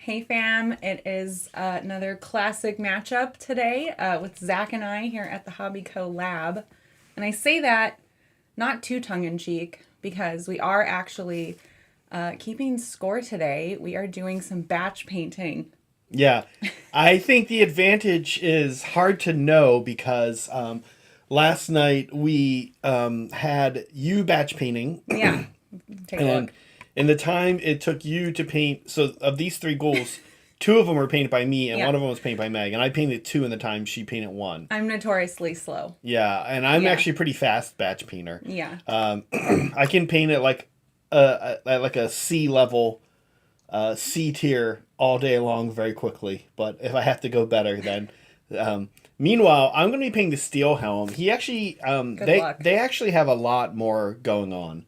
Hey fam, it is another classic matchup today with Zach and I here at the Hobby Co Lab. And I say that not too tongue in cheek because we are actually keeping score today. We are doing some batch painting. Yeah, I think the advantage is hard to know because last night we had you batch painting, Yeah, take a and look. in the time it took you to paint, so of these three goals, two of them were painted by me and Yeah, one of them was painted by Meg, and I painted two in the time she painted one. I'm notoriously slow. Yeah, and I'm Yeah, actually a pretty fast batch painter. yeah. I can paint it at like a C level C tier all day long very quickly. But if I have to go better, then meanwhile, I'm going to be painting the steel helm. He actually Good luck. they actually have a lot more going on,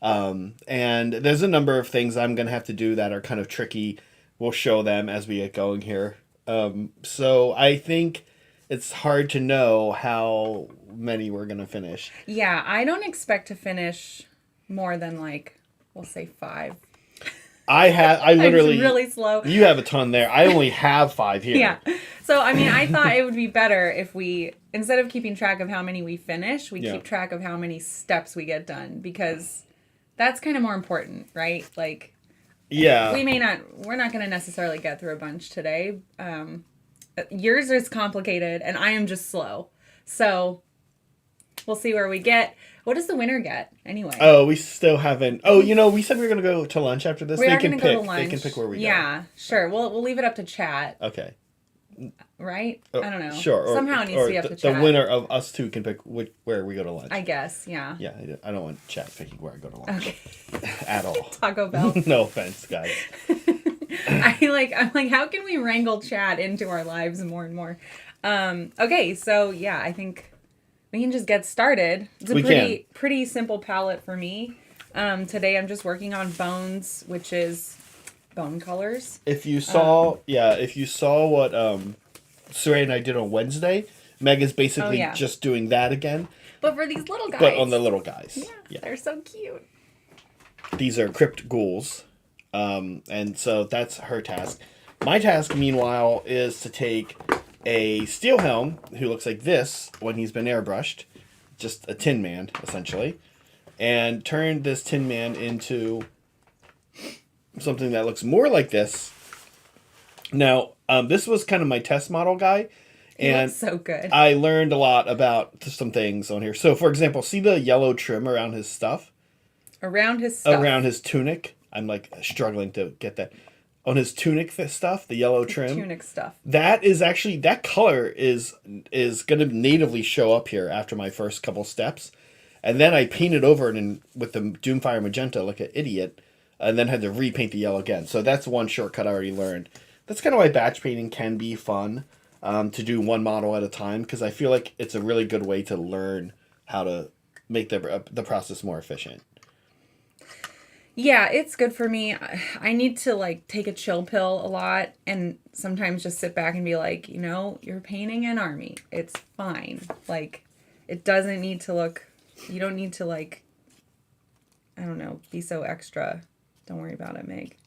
and there's a number of things I'm going to have to do that are kind of tricky. We'll show them as we get going here. So I think it's hard to know how many we're going to finish. Yeah, I don't expect to finish more than like, we'll say five. I I'm literally, really slow. you have a ton there. I only have five Yeah. here. So, I mean, I thought it would be better if we, instead of keeping track of how many we finish, we Yeah. keep track of how many steps we get done because that's kind of more important, right? Like, Yeah. we're not going to necessarily get through a bunch today. Yours is complicated and I am just slow. So, we'll see where we get. What does the winner get anyway? Oh, we still haven't. Oh, we said we were gonna go to lunch after this. We They are going can to go pick. to lunch. They can pick where we go. Yeah, sure. We'll leave it up to chat, Okay. right? Oh, I don't know. sure. Somehow it needs or to be up the, to the chat. winner of us two can pick where we go to lunch. I guess, yeah. Yeah, I don't want chat picking where I go to lunch Okay. at all. Taco Bell. No offense, guys. I'm like, how can we wrangle chat into our lives more and more? Okay, so yeah, I think we can just get started. It's a We pretty simple palette for me. Today I'm just working on bones, which is bone colors. If you saw, if you saw what Saray and I did on Wednesday, Meg is basically yeah. just doing that again, But for these little guys. but on the little guys. Yeah, they're so cute. These are crypt ghouls. And so that's her task. My task, meanwhile, is to take a steel helm who looks like this when he's been airbrushed, just a Tin Man, essentially, and turn this Tin Man into something that looks more like this. Now, this was kind of my test model guy, He and looks so good. I learned a lot about some things on here. So, for example, see the yellow trim around his stuff? Around his stuff. Around his tunic. I'm like struggling to get that. On his tunic stuff, the yellow trim. Tunic stuff. That is actually, that color is going to natively show up here after my first couple steps. And then I painted over it with the Doomfire Magenta like an idiot, and then had to repaint the yellow again. So that's one shortcut I already learned. That's kind of why batch painting can be fun, to do one model at a time, because I feel like it's a really good way to learn how to make the process more efficient. Yeah, it's good for me. I need to like take a chill pill a lot and sometimes just sit back and be like, you're painting an army. It's fine. Like, it doesn't need to look, you don't need to like, I don't know, be so extra. Don't worry about it, Meg.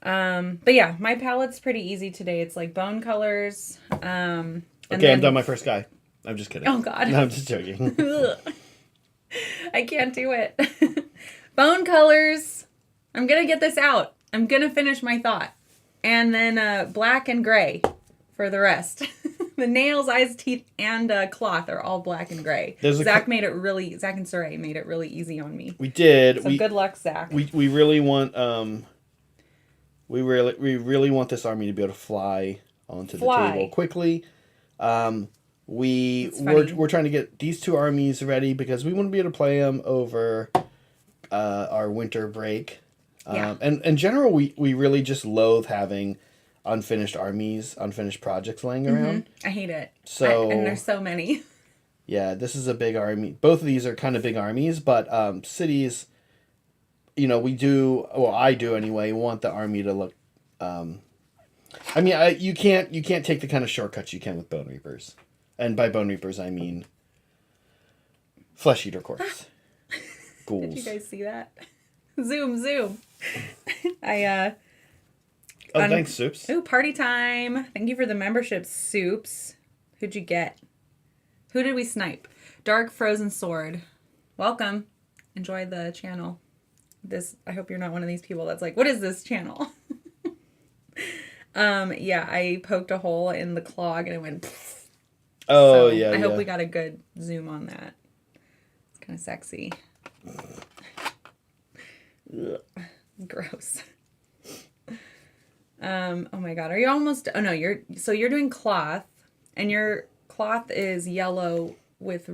But yeah, my palette's pretty easy today. It's like bone colors. And Okay, I'm done my first guy. I'm just kidding. Oh, God. No, I'm just joking. I can't do it. Bone colors. I'm going to get this out. I'm going to finish my thought. And then black and gray for the rest. The nails, eyes, teeth, and cloth are all black and gray. Zach and Saray made it really easy on me. We did. So good luck, Zach. We really want we really want this army to be able to fly onto the table quickly. We're trying to get these two armies ready because we want to be able to play them over our winter break. Yeah. And in general, we really just loathe having unfinished projects laying around. I hate it. And there's so many. Yeah, this is a big army. Both of these are kind of big armies, but cities, I do anyway, want the army to look. You can't take the kind of shortcuts you can with Bone Reapers, and by Bone Reapers I mean Flesh Eater Corpse. Ghouls. Did you guys see that? Zoom. I Oh, thanks, Soups. Ooh, party time. Thank you for the membership, Soups. Who'd you get? Who did we snipe? Dark Frozen Sword. Welcome. Enjoy the channel. I hope you're not one of these people that's like, what is this channel? Yeah, I poked a hole in the clog and it went. Pfft. Oh, So yeah, I hope we got a good zoom on that. It's kind of sexy. Gross. Oh my God. Are you almost, oh no, you're doing cloth and your cloth is yellow with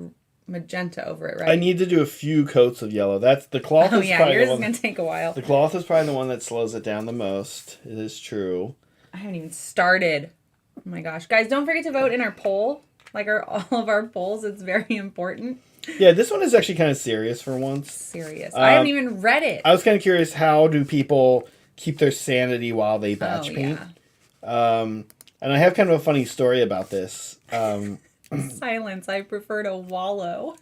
magenta over it, right? I need to do a few coats of yellow. That's the cloth. Oh is yeah, probably yours the is one, going to take a while. the cloth is probably the one that slows it down the most. It is true. I haven't even started. Oh my gosh. Guys, don't forget to vote in our poll. Like all of our polls. It's very important. Yeah, this one is actually kind of serious for once. Serious. I haven't even read it. I was kind of curious, how do people keep their sanity while they batch paint? Yeah. And I have kind of a funny story about this. Silence. I prefer to wallow.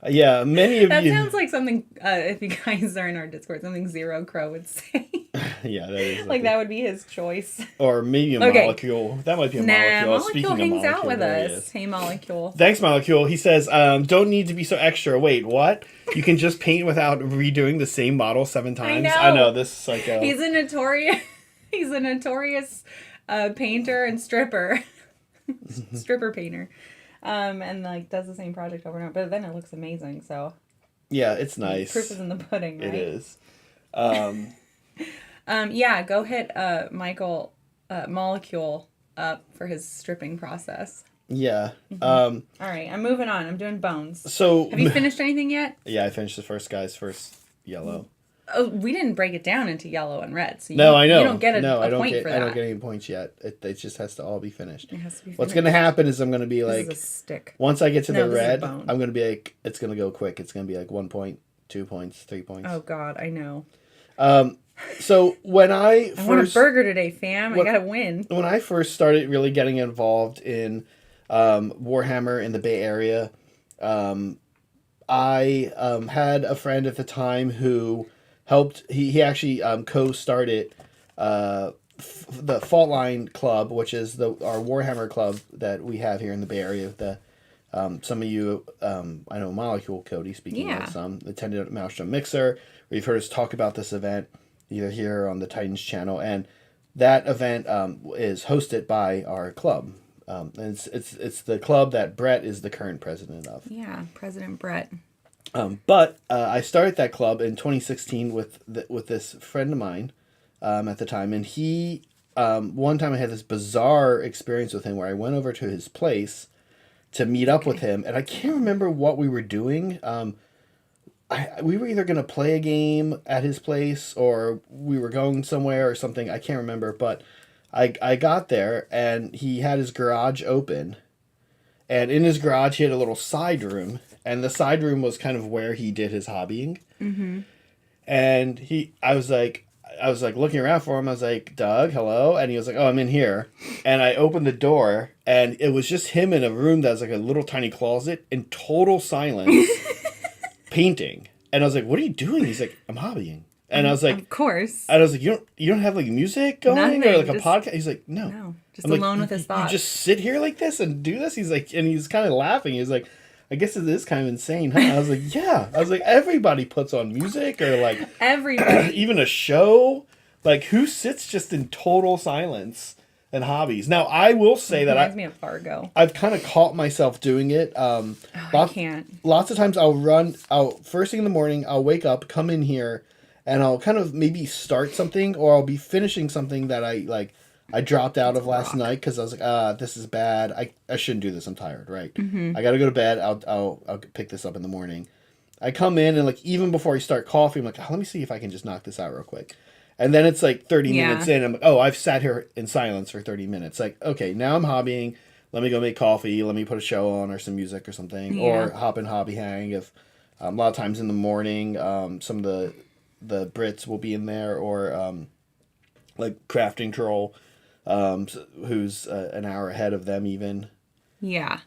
Yeah, many of That you... sounds like something, if you guys are in our Discord, something Zero Crow would say. Yeah, that is... Like that would be his choice. Or maybe a Molecule. That might be a Molecule. Molecule Speaking of hangs Molecule, out with there he us. is. Hey, Molecule. Thanks, Molecule. He says, don't need to be so extra. Wait, what? You can just paint without redoing the same model 7 times? I know, this psycho. He's a notorious painter and stripper. Stripper painter. And like does the same project over and over. But then it looks amazing, so. Yeah, it's nice. Proof is in the pudding, right? It is. Yeah, go hit Michael Molecule up for his stripping process. Yeah. All right, I'm moving on. I'm doing bones. So have you finished anything yet? Yeah, I finished the first yellow. Oh, we didn't break it down into yellow and red. So no, I know. You don't get a point for that. I don't get any points yet. It just has to all be finished. It has to be finished. What's going to happen is I'm going to be like... This is a stick. Once I get to the red, I'm going to be like... It's going to go quick. It's going to be like 1 point, 2 points, 3 points. Oh, God, I know. So when I want a burger today, fam. I got to win. When I first started really getting involved in Warhammer in the Bay Area, I had a friend at the time who... helped. He actually co-started the Fault Line Club, which is our Warhammer club that we have here in the Bay Area. Some of you, I know Molecule Cody, speaking of some, attended at Maelstrom Mixer, where you've heard us talk about this event, either here or on the Titans channel. And that event is hosted by our club. And it's the club that Brett is the current president of. Yeah, President Brett. But I started that club in 2016 with this friend of mine at the time, and he one time I had this bizarre experience with him where I went over to his place to meet up with him, and I can't remember what we were doing. We were either going to play a game at his place or we were going somewhere or something. I can't remember, but I got there and he had his garage open, and in his garage he had a little side room. And the side room was kind of where he did his hobbying. Mm-hmm. And I was like looking around for him. I was like, Doug, hello? And he was like, oh, I'm in here. And I opened the door, and it was just him in a room that was like a little tiny closet in total silence, painting. And I was like, what are you doing? He's like, I'm hobbying. And I was like, of course. And I was like, you don't have like music going? Nothing, or like a podcast? He's like, no. Just I'm alone like, with his thoughts. You just sit here like this and do this? He's like, and he's kind of laughing. He's like, I guess it is kind of insane, huh? I was like, yeah. I was like, everybody puts on music or like... Everybody. Even a show. Like, who sits just in total silence and hobbies? Now, I will say that reminds me of Fargo. I've kind of caught myself doing it. I can't. Lots of times first thing in the morning, I'll wake up, come in here, and I'll kind of maybe start something, or I'll be finishing something that I dropped out of last night because I was like, this is bad. I shouldn't do this. I'm tired, right? Mm-hmm. I got to go to bed. I'll pick this up in the morning. I come in and like even before I start coffee, I'm like, let me see if I can just knock this out real quick. And then it's like 30 minutes in. I'm like, I've sat here in silence for 30 minutes. Like, okay, now I'm hobbying. Let me go make coffee. Let me put a show on or some music or something. Or hop in Hobby Hang. If a lot of times in the morning, some of the Brits will be in there, or like Crafting Troll. Who's an hour ahead of them even. Yeah.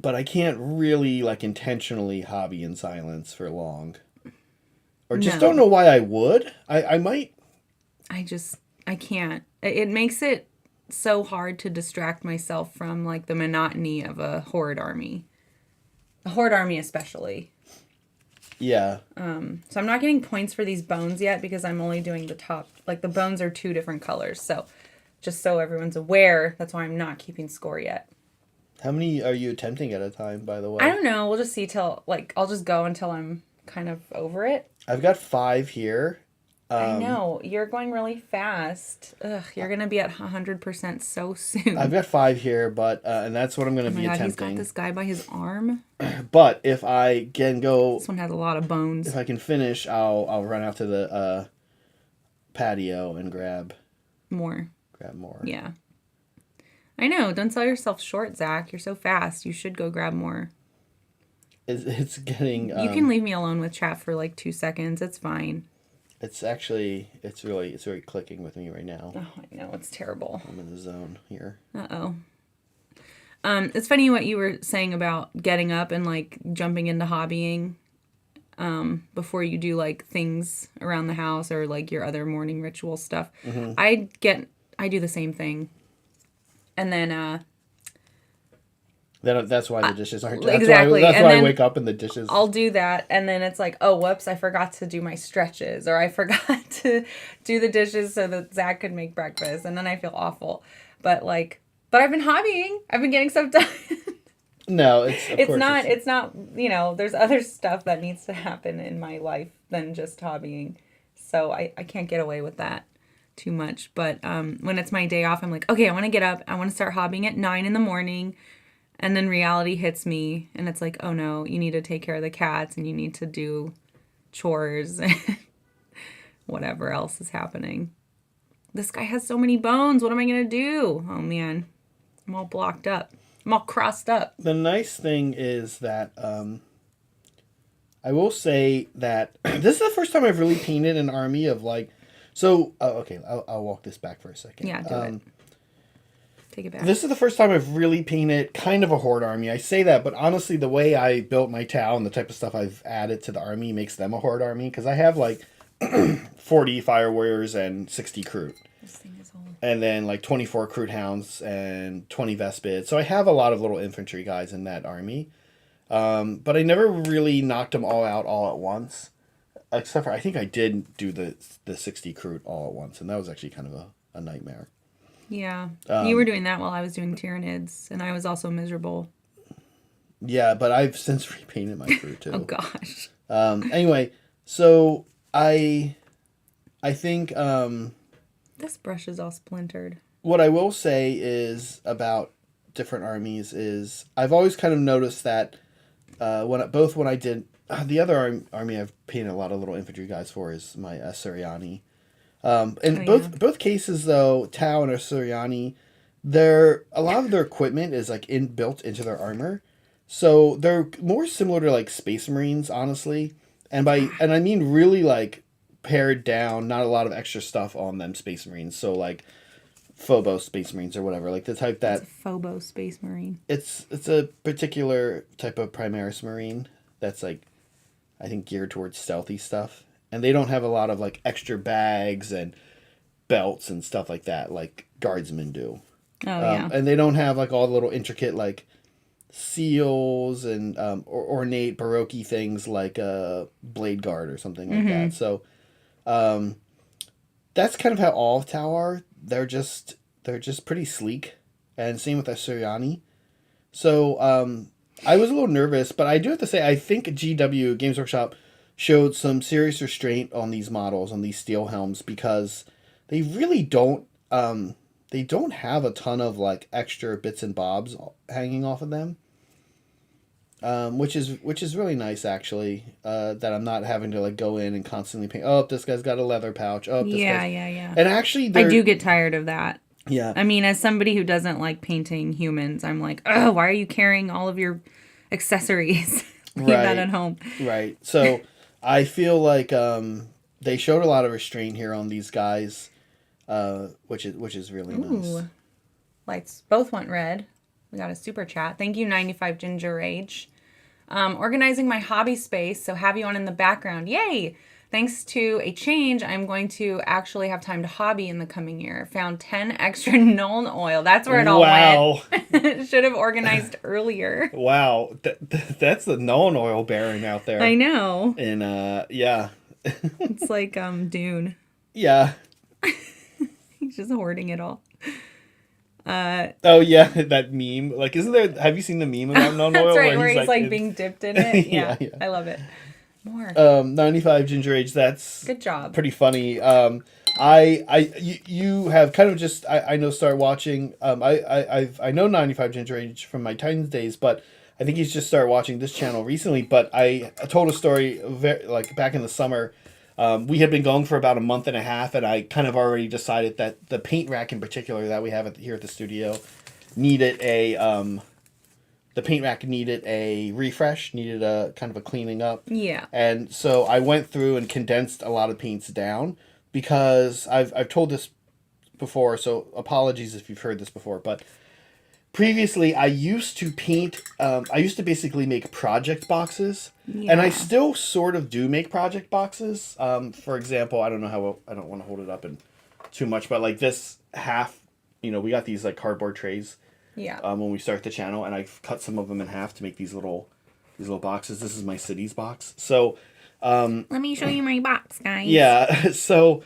But I can't really like intentionally hobby in silence for long. Or just don't know why I would. I might I can't. It makes it so hard to distract myself from like the monotony of a horde army. A horde army especially. Yeah. So I'm not getting points for these bones yet because I'm only doing the top. Like the bones are 2 different colors. So just so everyone's aware, that's why I'm not keeping score yet. How many are you attempting at a time, by the way? I don't know. We'll just see till like I'll just go until I'm kind of over it. I've got 5 here. I know. You're going really fast. Ugh, you're going to be at 100% so soon. I've got 5 here, but and that's what I'm going to be God, attempting. he's got this guy by his arm. But if I can go, This one has a lot of bones. if I can finish, I'll run out to the patio and grab More. more. Yeah. I know. Don't sell yourself short, Zach. You're so fast. You should go grab more. It's getting. You can leave me alone with chat for like 2 seconds. It's fine. It's really clicking with me right now. Oh, I know. It's terrible. I'm in the zone here. Uh-oh. It's funny what you were saying about getting up and like jumping into hobbying before you do like things around the house or like your other morning ritual stuff. Mm-hmm. I do the same thing. And then That's why the dishes aren't. That's exactly. That's and why I wake up and the dishes. I'll do that, and then it's like, oh, whoops, I forgot to do my stretches, or I forgot to do the dishes so that Zach could make breakfast, and then I feel awful. But I've been hobbying. I've been getting stuff done. No, it's not. You know, there's other stuff that needs to happen in my life than just hobbying, so I can't get away with that too much. But when it's my day off, I'm like, okay, I want to get up. I want to start hobbying at 9 a.m. And then reality hits me, and it's like, oh no, you need to take care of the cats, and you need to do chores, and whatever else is happening. This guy has so many bones. What am I going to do? Oh man, I'm all blocked up. I'm all crossed up. The nice thing is that I will say that this is the first time I've really painted an army of like. So, okay, I'll walk this back for a second. Yeah, do it. Take it back. This is the first time I've really painted kind of a horde army. I say that, but honestly, the way I built my town, the type of stuff I've added to the army makes them a horde army. Because I have like 40 fire warriors and 60 Kroot. This thing is all... And then like 24 Kroot hounds and 20 Vespids. So I have a lot of little infantry guys in that army. But I never really knocked them all out all at once. Except for, I think I did do the 60 Kroot all at once. And that was actually kind of a nightmare. Yeah. You were doing that while I was doing Tyranids, and I was also miserable. Yeah, but I've since repainted my crew too. Oh gosh. Anyway, so I think this brush is all splintered. What I will say is about different armies is I've always kind of noticed that when I did the other army I've painted a lot of little infantry guys for is my Asuryani. Both cases though, Tau and Asuryani, a lot of their equipment is like built into their armor, so they're more similar to like Space Marines, honestly, and I mean really like pared down, not a lot of extra stuff on them Space Marines. So like Phobos Space Marines or whatever, like the type that Phobos Space Marine. It's a particular type of Primaris Marine that's like I think geared towards stealthy stuff. And they don't have a lot of like extra bags and belts and stuff like that, like guardsmen do. Oh yeah. And they don't have like all the little intricate like seals and ornate baroque things like a blade guard or something like that. So that's kind of how all of Tau are. They're just pretty sleek, and same with Asuryani. So I was a little nervous, but I do have to say I think GW Games Workshop showed some serious restraint on these models, on these steel helms, because they really don't have a ton of like extra bits and bobs hanging off of them, which is really nice actually. That I'm not having to like go in and constantly paint. Oh, this guy's got a leather pouch. Oh, this guy's... yeah. And actually, I do get tired of that. Yeah. I mean, as somebody who doesn't like painting humans, I'm like, oh, why are you carrying all of your accessories? Leave that at home. Right. So. I feel like they showed a lot of restraint here on these guys, which is really nice. Lights both went red. We got a super chat. Thank you, 95 Ginger Rage. Organizing my hobby space, so have you on in the background. Yay! thanks to a change, I'm going to actually have time to hobby in the coming year. Found 10 extra Nuln oil. That's where it all went. Should have organized earlier. Wow. That's the known oil baron out there. I know. And, yeah. It's like Dune. Yeah. He's just hoarding it all. Oh, yeah, that meme. Like, isn't there... Have you seen the meme about known oil? That's right, where he's like being dipped in it. Yeah, yeah. I love it. More. 95 ginger age. That's good job. Pretty funny. You have kind of just I know start watching. I know 95 ginger age from my Titans days, but I think he's just started watching this channel recently. But I told a story like back in the summer. We had been going for about a month and a half, and I kind of already decided that the paint rack in particular that we have here at the studio needed a. The paint rack needed a refresh, needed a kind of a cleaning up. Yeah. And so I went through and condensed a lot of paints down because I've told this before, so apologies if you've heard this before, but previously I used to paint, I used to basically make project boxes. Yeah. And I still sort of do make project boxes. For example, I don't know how, I don't want to hold it up in too much, but like this half, we got these like cardboard trays. Yeah. When we start the channel, and I've cut some of them in half to make these little boxes. This is my cities box. So, let me show you my box, guys. Yeah. So,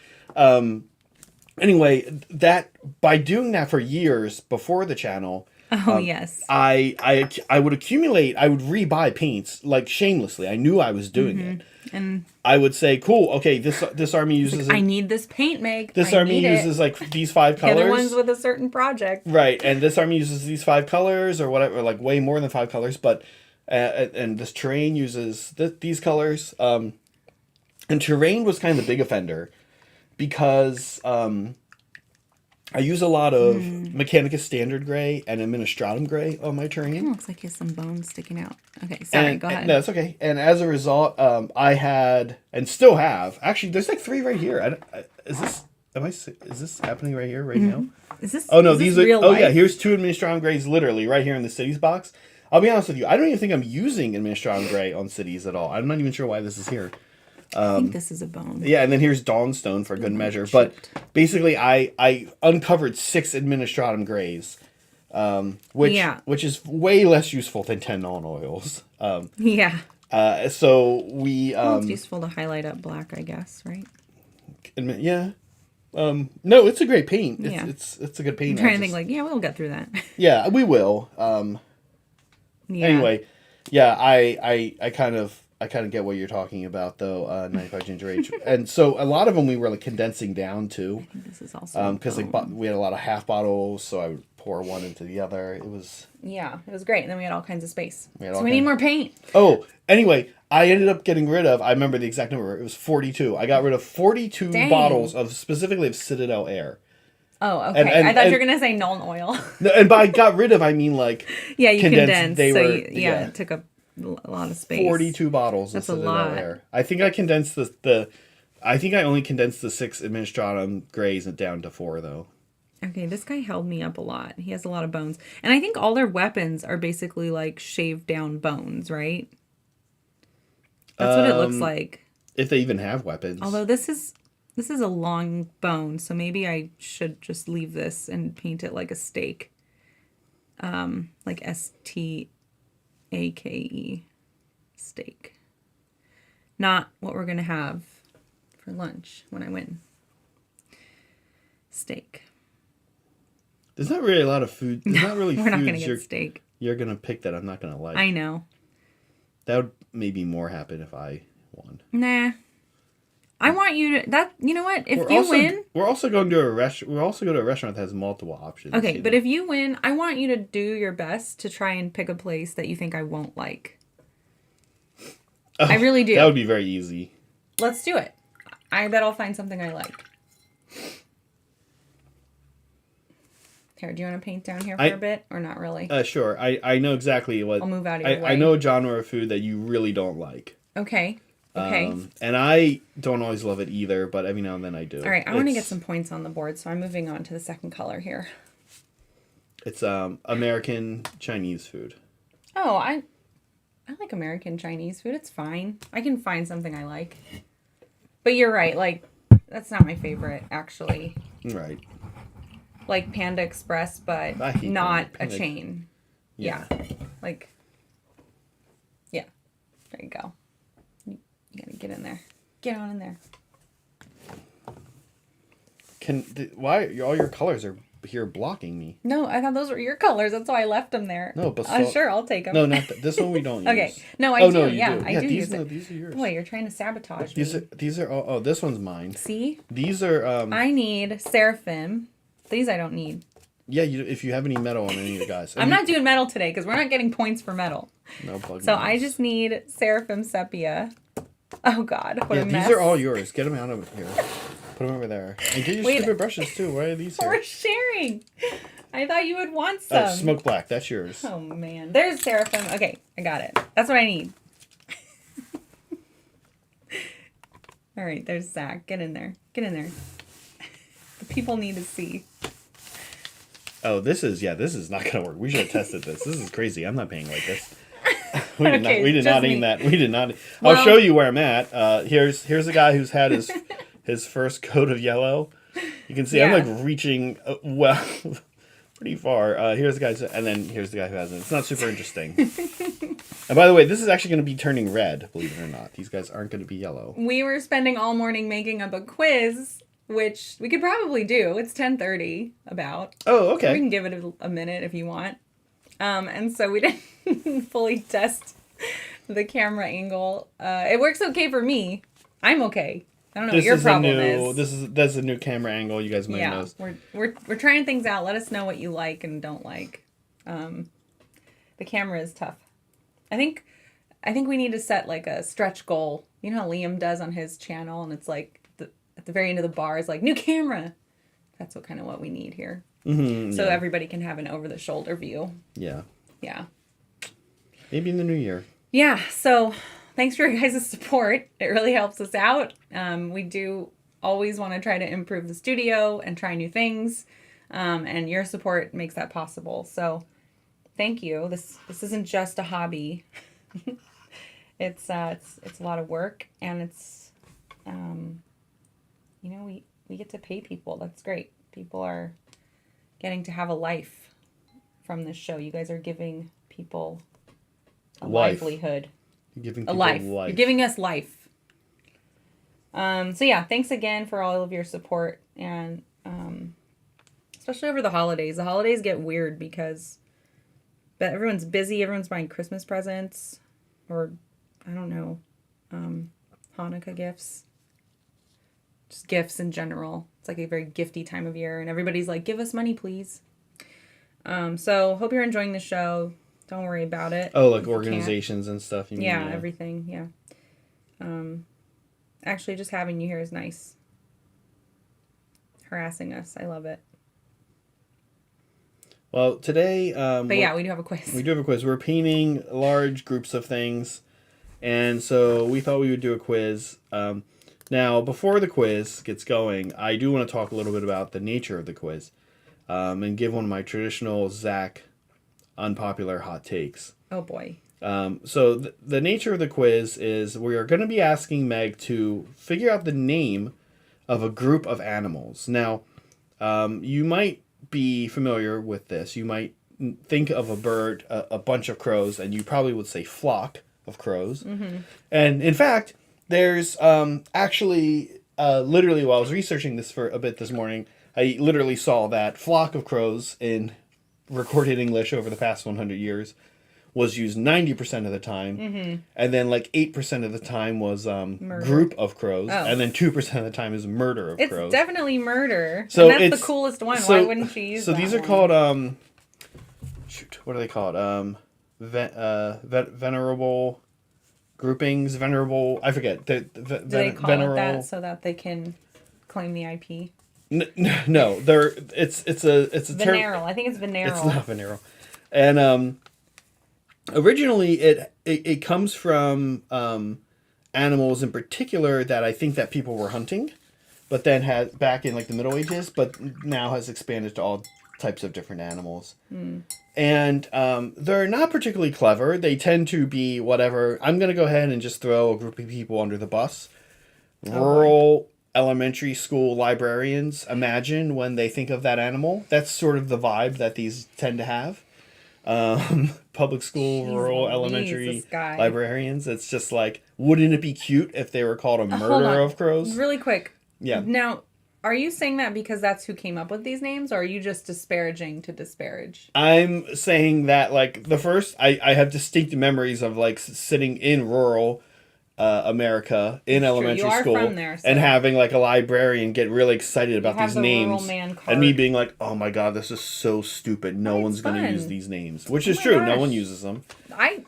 anyway, that by doing that for years before the channel. Oh yes. I would accumulate. I would rebuy paints like shamelessly. I knew I was doing it. And I would say, cool, okay, this army uses... Like, I need this paint, Meg. This army uses, like, these 5 colors. The other ones with a certain project. Right, and this army uses these 5 colors, or whatever, like, way more than 5 colors, but... and this terrain uses these colors. And terrain was kind of the big offender, because... I use a lot of Mechanicus Standard Gray and Administratum Gray on my terrain. It looks like he has some bones sticking out. Okay, sorry, go ahead. No, it's okay. And as a result, I had, and still have, actually, there's like 3 right here. Is this happening right here, right now? Is this? Oh, no, is these this are, real oh life? yeah, here's 2 Administratum Grays literally right here in the cities box. I'll be honest with you, I don't even think I'm using Administratum Gray on cities at all. I'm not even sure why this is here. I think this is a bone. Yeah, and then here's Dawnstone for good measure. But basically, I uncovered 6 Administratum Grays, which is way less useful than 10 non-oils. Yeah. So we... it's useful to highlight up black, I guess, right? Yeah. No, it's a great paint. It's a good paint. I'm trying to think, like, yeah, we'll get through that. Yeah, we will. Yeah. Anyway, yeah, I kind of get what you're talking about, though. 95 ginger age, and so a lot of them we were like condensing down too. I think this is also because like we had a lot of half bottles, so I would pour one into the other. It was it was great, and then we had all kinds of space. We need more paint. Oh, anyway, I ended up getting rid of. I remember the exact number. It was 42. I got rid of 42 bottles of specifically of Citadel Air. Oh, okay. And I thought you were gonna say Nuln oil. No, and by got rid of, I mean like you condensed. They were it took up a lot of space. 42 bottles. That's of Citadel a lot. Air. I think I condensed I think I only condensed the 6 Administratum Grays down to 4 though. Okay, this guy held me up a lot. He has a lot of bones, and I think all their weapons are basically like shaved down bones, right? That's what it looks like. If they even have weapons. Although this is a long bone, so maybe I should just leave this and paint it like a steak. Like STAKE. Steak. Not what we're going to have for lunch when I win. Steak. There's not really a lot of food. There's not really we're not going to get steak. You're going to pick that I'm not going to like. I know. That would maybe more happen if I won. Nah. I want you to you know what? If you win, we're also going to a restaurant that has multiple options. Okay, but if you win, I want you to do your best to try and pick a place that you think I won't like. Oh, I really do. That would be very easy. Let's do it. I bet I'll find something I like. Here, do you want to paint down here for a bit or not really? Sure. I know exactly what. I'll move out of your way. I know a genre of food that you really don't like. Okay. Okay. And I don't always love it either, but every now and then I do. All right, I want to get some points on the board, so I'm moving on to the second color here. It's American Chinese food. Oh, I like American Chinese food. It's fine. I can find something I like. But you're right. Like, that's not my favorite, actually. Right. Like Panda Express, but I hate not Panda. a chain. Yeah. Like, yeah. There you go. You gotta get in there. Get on in there. Why all your colors are here blocking me? No, I thought those were your colors. That's why I left them there. No, but sure, I'll take them. No, not this one. We don't use. Okay. No, I do. No, you yeah, do. I do these, use it. These are yours. Boy, you're trying to sabotage me. These are all. Oh, this one's mine. See? These are. I need Seraphim. These I don't need. Yeah, if you have any metal on any of the guys. I'm not doing metal today because we're not getting points for metal. No plug. So I just need Seraphim Sepia. Oh God, what a mess. These are all yours. Get them out of here. Put them over there. And get your stupid brushes too. Why are these here? We're sharing. I thought you would want some. Smoke black. That's yours. Oh man, there's Seraphim. Okay, I got it. That's what I need. All right, there's Zach. Get in there. Get in there. The people need to see. Oh, this is not gonna work. We should have tested this. This is crazy. I'm not paying like this. We did not aim that. We did not. Well, I'll show you where I'm at. Here's a guy who's had his first coat of yellow. You can see I'm like reaching pretty far. Here's the guy, and then here's the guy who hasn't. It's not super interesting. And by the way, this is actually going to be turning red. Believe it or not, these guys aren't going to be yellow. We were spending all morning making up a quiz, which we could probably do. It's 10:30 about. Oh, okay. So we can give it a minute if you want. And so we didn't fully test the camera angle. It works okay for me. I'm okay. I don't know what your problem is. That's a new camera angle. You guys might know. We're trying things out. Let us know what you like and don't like. The camera is tough. I think we need to set like a stretch goal. You know how Liam does on his channel, and it's like at the very end of the bar is like new camera. That's what we need here. Mm-hmm, so everybody can have an over the shoulder view. Yeah. Yeah. Maybe in the new year. Yeah. So thanks for your guys' support. It really helps us out. We do always want to try to improve the studio and try new things. And your support makes that possible. So thank you. This isn't just a hobby. It's a lot of work, and it's, we get to pay people. That's great. People are getting to have a life from this show. You guys are giving people a livelihood. You're giving people life. You're giving us life. So yeah, thanks again for all of your support, and especially over the holidays. The holidays get weird because everyone's busy. Everyone's buying Christmas presents, or I don't know, Hanukkah gifts. Just gifts in general. It's like a very gifty time of year, and everybody's like, give us money, please. So hope you're enjoying the show. Don't worry about it. Oh, like organizations and stuff. You mean, yeah, everything. Yeah. Actually, just having you here is nice. Harassing us. I love it. Well, today... but yeah, we do have a quiz. We do have a quiz. We're painting large groups of things, and so we thought we would do a quiz. Now, before the quiz gets going, I do want to talk a little bit about the nature of the quiz, and give one of my traditional Zach unpopular hot takes. Oh, boy. So the nature of the quiz is we are going to be asking Meg to figure out the name of a group of animals. Now, you might be familiar with this. You might think of a bird, a bunch of crows, and you probably would say flock of crows. Mm-hmm. And in fact, there's actually, literally while I was researching this for a bit this morning, I literally saw that flock of crows in recorded English over the past 100 years was used 90% of the time, mm-hmm. and then like 8% of the time was group of crows, and then 2% of the time is murder of crows. It's definitely murder. So and that's the coolest one. Why wouldn't she use that? So these are called what are they called? Venerable groupings. Venerable. I forget. Do they call it that so that they can claim the IP? No, it's a venereal. I think it's venereal. It's not venereal, and originally it comes from animals in particular that I think that people were hunting, but then had back in like the Middle Ages, but now has expanded to all types of different animals. And they're not particularly clever. They tend to be whatever. I'm gonna go ahead and just throw a group of people under the bus. rural elementary school librarians imagine when they think of that animal. That's sort of the vibe that these tend to have. Public school, Jeez rural, Louise, elementary this guy. librarians. It's just like, wouldn't it be cute if they were called a Hold murder on. of crows? Really quick. Yeah. Now, are you saying that because that's who came up with these names, or are you just disparaging to disparage? I'm saying that, like, the first, I have distinct memories of, like, sitting in rural America in elementary school from there, so. and having, like, a librarian get really excited about have these the rural names. man And me card. being like, oh my god, this is so stupid. No It's one's going to fun. use these names. Which Oh is my true. No gosh. one uses them. I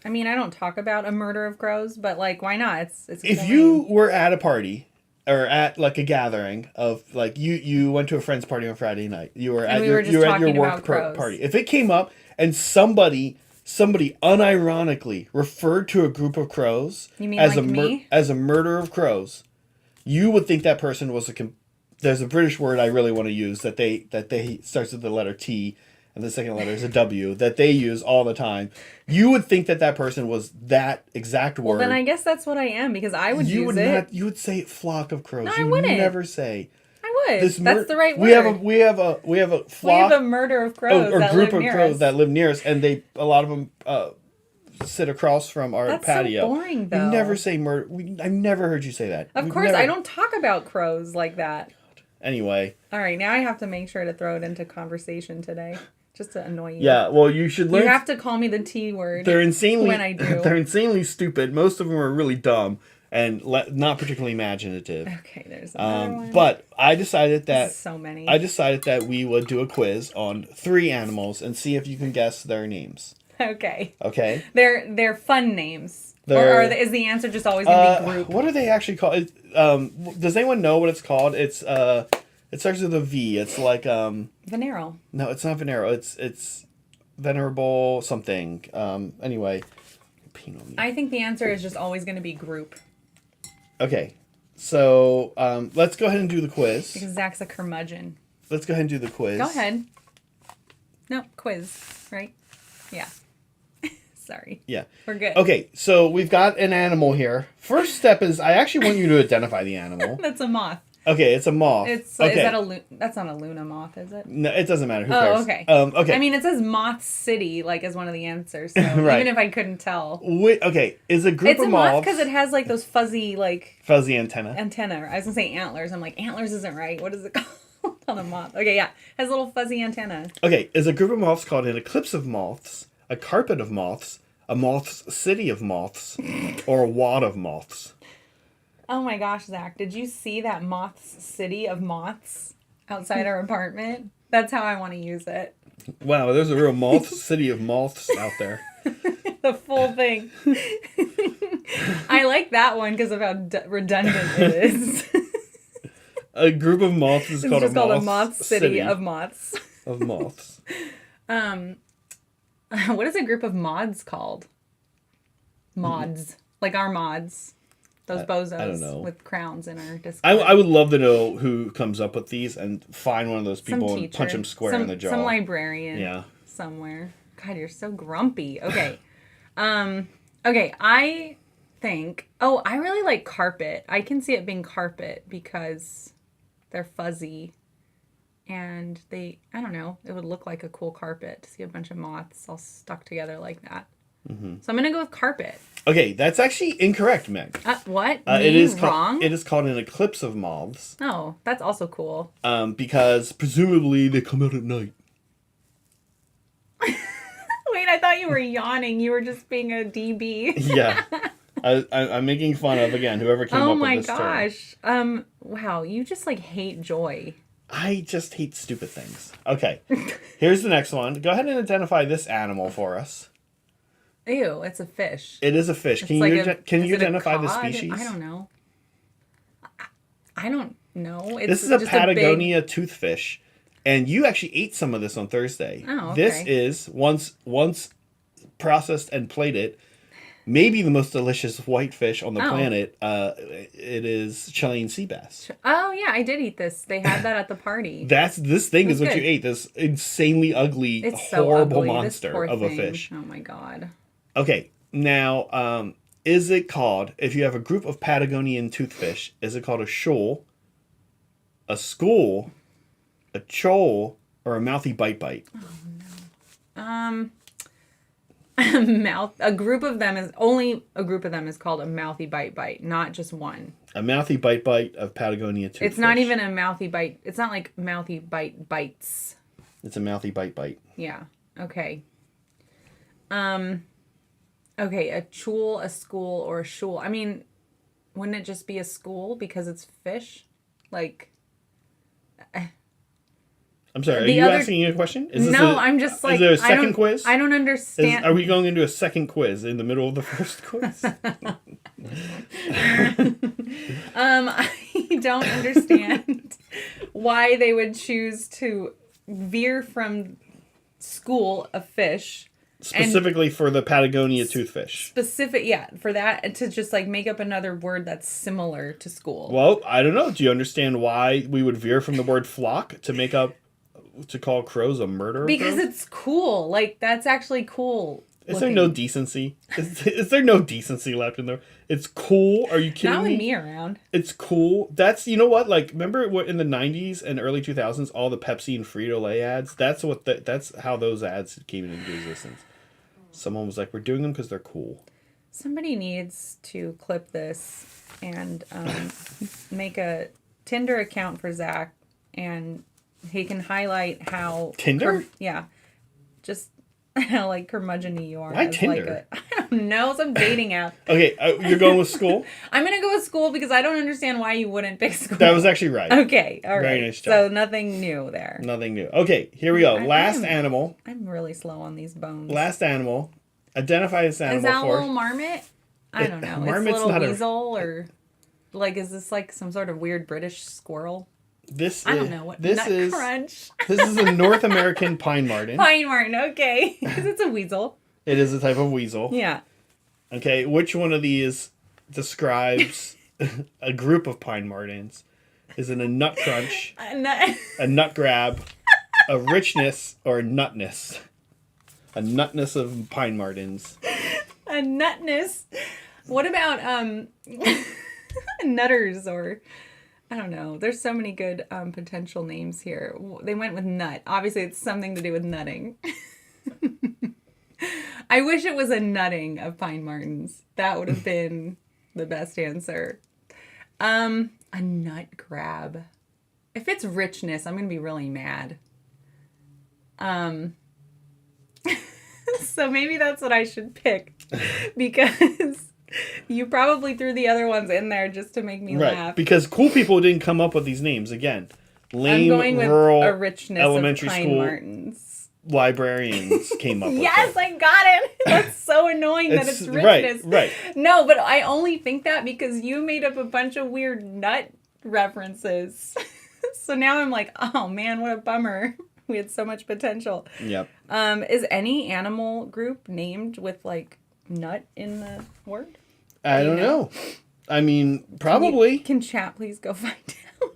mean, I don't talk about a murder of crows, but like, why not? It's a If cool you name. were at a party or at like a gathering of like you went to a friend's party on Friday night. You were And at we your were just you were at your talking work about crows. party. If it came up and somebody unironically referred to a group of crows You mean as like a me? as a murder of crows, you would think that person was there's a British word I really want to use that they starts with the letter T and the second letter is a W that they use all the time. You would think that person was that exact word. Well, then I guess that's what I am, because I would You use would it. not. You would say flock of crows. No, I you wouldn't. never say I would. this. That's the right word. We have a We flock have a murder of crows or that group live of near crows us. that live near us, and a lot of them sit across from our That's patio. so boring, though. You never say murder. I've never heard you say that. Of We've course, never- I don't talk about crows like that. Anyway. All right, now I have to make sure to throw it into conversation today, just to annoy you. Yeah. Well, you should learn. You have to call me the T word. They're insanely. when I do. They're insanely stupid. Most of them are really dumb and not particularly imaginative. Okay, there's another one. But I decided that So many. I decided that we would do a quiz on 3 animals and see if you can guess their names. Okay. Okay. They're fun names. Is the answer just always going to be group? What are they actually called? Does anyone know what it's called? It starts with a V. It's like Venero. no, it's not Venero. It's venerable something. Anyway, I think the answer is just always going to be group. Okay. So let's go ahead and do the quiz. Because Zach's a curmudgeon. Let's go ahead and do the quiz. Go ahead. No, quiz, right? Yeah. Sorry. Yeah. We're good. Okay, so we've got an animal here. First step is I actually want you to identify the animal. That's a moth. Okay, it's a moth. It's okay. Is that that's not a Luna moth, is it? No, it doesn't matter. Who cares? Oh, okay. Okay. I mean, it says Moth City, like, as one of the answers, so Right. even if I couldn't tell. Okay, is a group It's of a moth moths because it has, like, those fuzzy, like, fuzzy antenna. antenna. I was going to say antlers. I'm like, antlers isn't right. What is it called on a moth? Okay, yeah. Has little fuzzy antenna. Okay, is a group of moths called an eclipse of moths, a carpet of moths, a moth's city of moths, or a wad of moths? Oh my gosh, Zach, did you see that moth's city of moths outside our apartment? That's how I want to use it. Wow, there's a real moth city of moths out there. The full thing. I like that one because of how redundant it is. A group of moths is It's called just a called a moth moth city of moths. of moths. What is a group of mods called? Mods. Like our mods. Those bozos I don't know. with crowns in our Discord. I would love to know who comes up with these and find one of those Some people and teacher. punch him square in the jaw. Some librarian. Yeah. Somewhere. God, you're so grumpy. Okay. Okay, I think... Oh, I really like carpet. I can see it being carpet because they're fuzzy. And they... I don't know. It would look like a cool carpet to see a bunch of moths all stuck together like that. Mm-hmm. So I'm going to go with carpet. Okay, that's actually incorrect, Meg. What? It is wrong? It is called an eclipse of moths. Oh, that's also cool. Because presumably they come out at night. Wait, I thought you were yawning. You were just being a DB. Yeah. I'm making fun of, again, whoever came up with this term. Oh my gosh. Wow, you just like hate joy. I just hate stupid things. Okay, here's the next one. Go ahead and identify this animal for us. Ew, it's a fish. It is a fish. Can like you is it a identify the cod? species? I don't know. I don't know. It's This is a just Patagonia toothfish, and you actually ate some of this on Thursday. Oh, okay. This is once processed and plated, maybe the most delicious white fish on the planet. It is Chilean sea bass. Oh yeah, I did eat this. They had that at the party. This thing is what good. you ate. This insanely ugly, It's so horrible ugly, this monster poor of a thing. fish. Oh my god. Okay, now Is it called, if you have a group of Patagonian toothfish, is it called a shoal, a school, a chole, or a mouthy bite? A group of them is called a mouthy bite, not just one. A mouthy bite of Patagonia toothfish. It's not even a mouthy bite. It's not like mouthy bites. It's a mouthy bite. Yeah. Okay. Okay, a chule, a school, or a shoal. I mean, wouldn't it just be a school because it's fish? Like, I'm sorry, are you asking me a question? I'm just like... Is there a second quiz? I don't understand. Are we going into a second quiz in the middle of the first quiz? I don't understand why they would choose to veer from school of fish. Specifically for the Patagonia toothfish. For that, to just like make up another word that's similar to school. Well, I don't know. Do you understand why we would veer from the word flock to call crows a murderer? Because it's cool. Like, that's actually cool. Is there no decency? Is there no decency left in there? It's cool. Are you kidding me? Not with me around. It's cool. That's, you know what? Like, remember what in the 90s and early 2000s, all the Pepsi and Frito-Lay ads? That's how those ads came into existence. Someone was like, we're doing them because they're cool. Somebody needs to clip this and make a Tinder account for Zach, and he can highlight how... Tinder? Yeah. Just how, like, curmudgeon-y you are. Why Tinder? I don't know. Some dating app. Okay, you're going with school? I'm going to go with school because I don't understand why you wouldn't pick school. That was actually right. Okay, all right. Very nice job. So nothing new there. Nothing new. Okay, here we go. Last animal. I'm really slow on these bones. Last animal. Identify this animal for us. Is that a for... little marmot? I don't know. Marmot's it's a little not weasel or... Like, is this like some sort of weird British squirrel? I don't know what crunch. This is a North American pine marten. Pine marten, okay. Because it's a weasel. It is a type of weasel. Yeah. Okay, which one of these describes a group of pine martens? Is it a nut crunch, a nut grab, a richness, or a nutness? A nutness of pine martens. A nutness. What about nutters or... I don't know. There's so many good potential names here. They went with nut. Obviously, it's something to do with nutting. I wish it was a nutting of pine martens. That would have been the best answer. A nut grab. If it's richness, I'm going to be really mad. So maybe that's what I should pick. Because... You probably threw the other ones in there just to make me laugh. Because cool people didn't come up with these names. Again, lame, I'm going with rural, a richness elementary of pine school martens. Librarians came up with Yes, I got it. That's so annoying that it's richness. Right. No, but I only think that because you made up a bunch of weird nut references. So now I'm like, oh man, what a bummer. We had so much potential. Yep. Is any animal group named with like nut in the word? I don't know. I mean, probably. Can chat please go find out?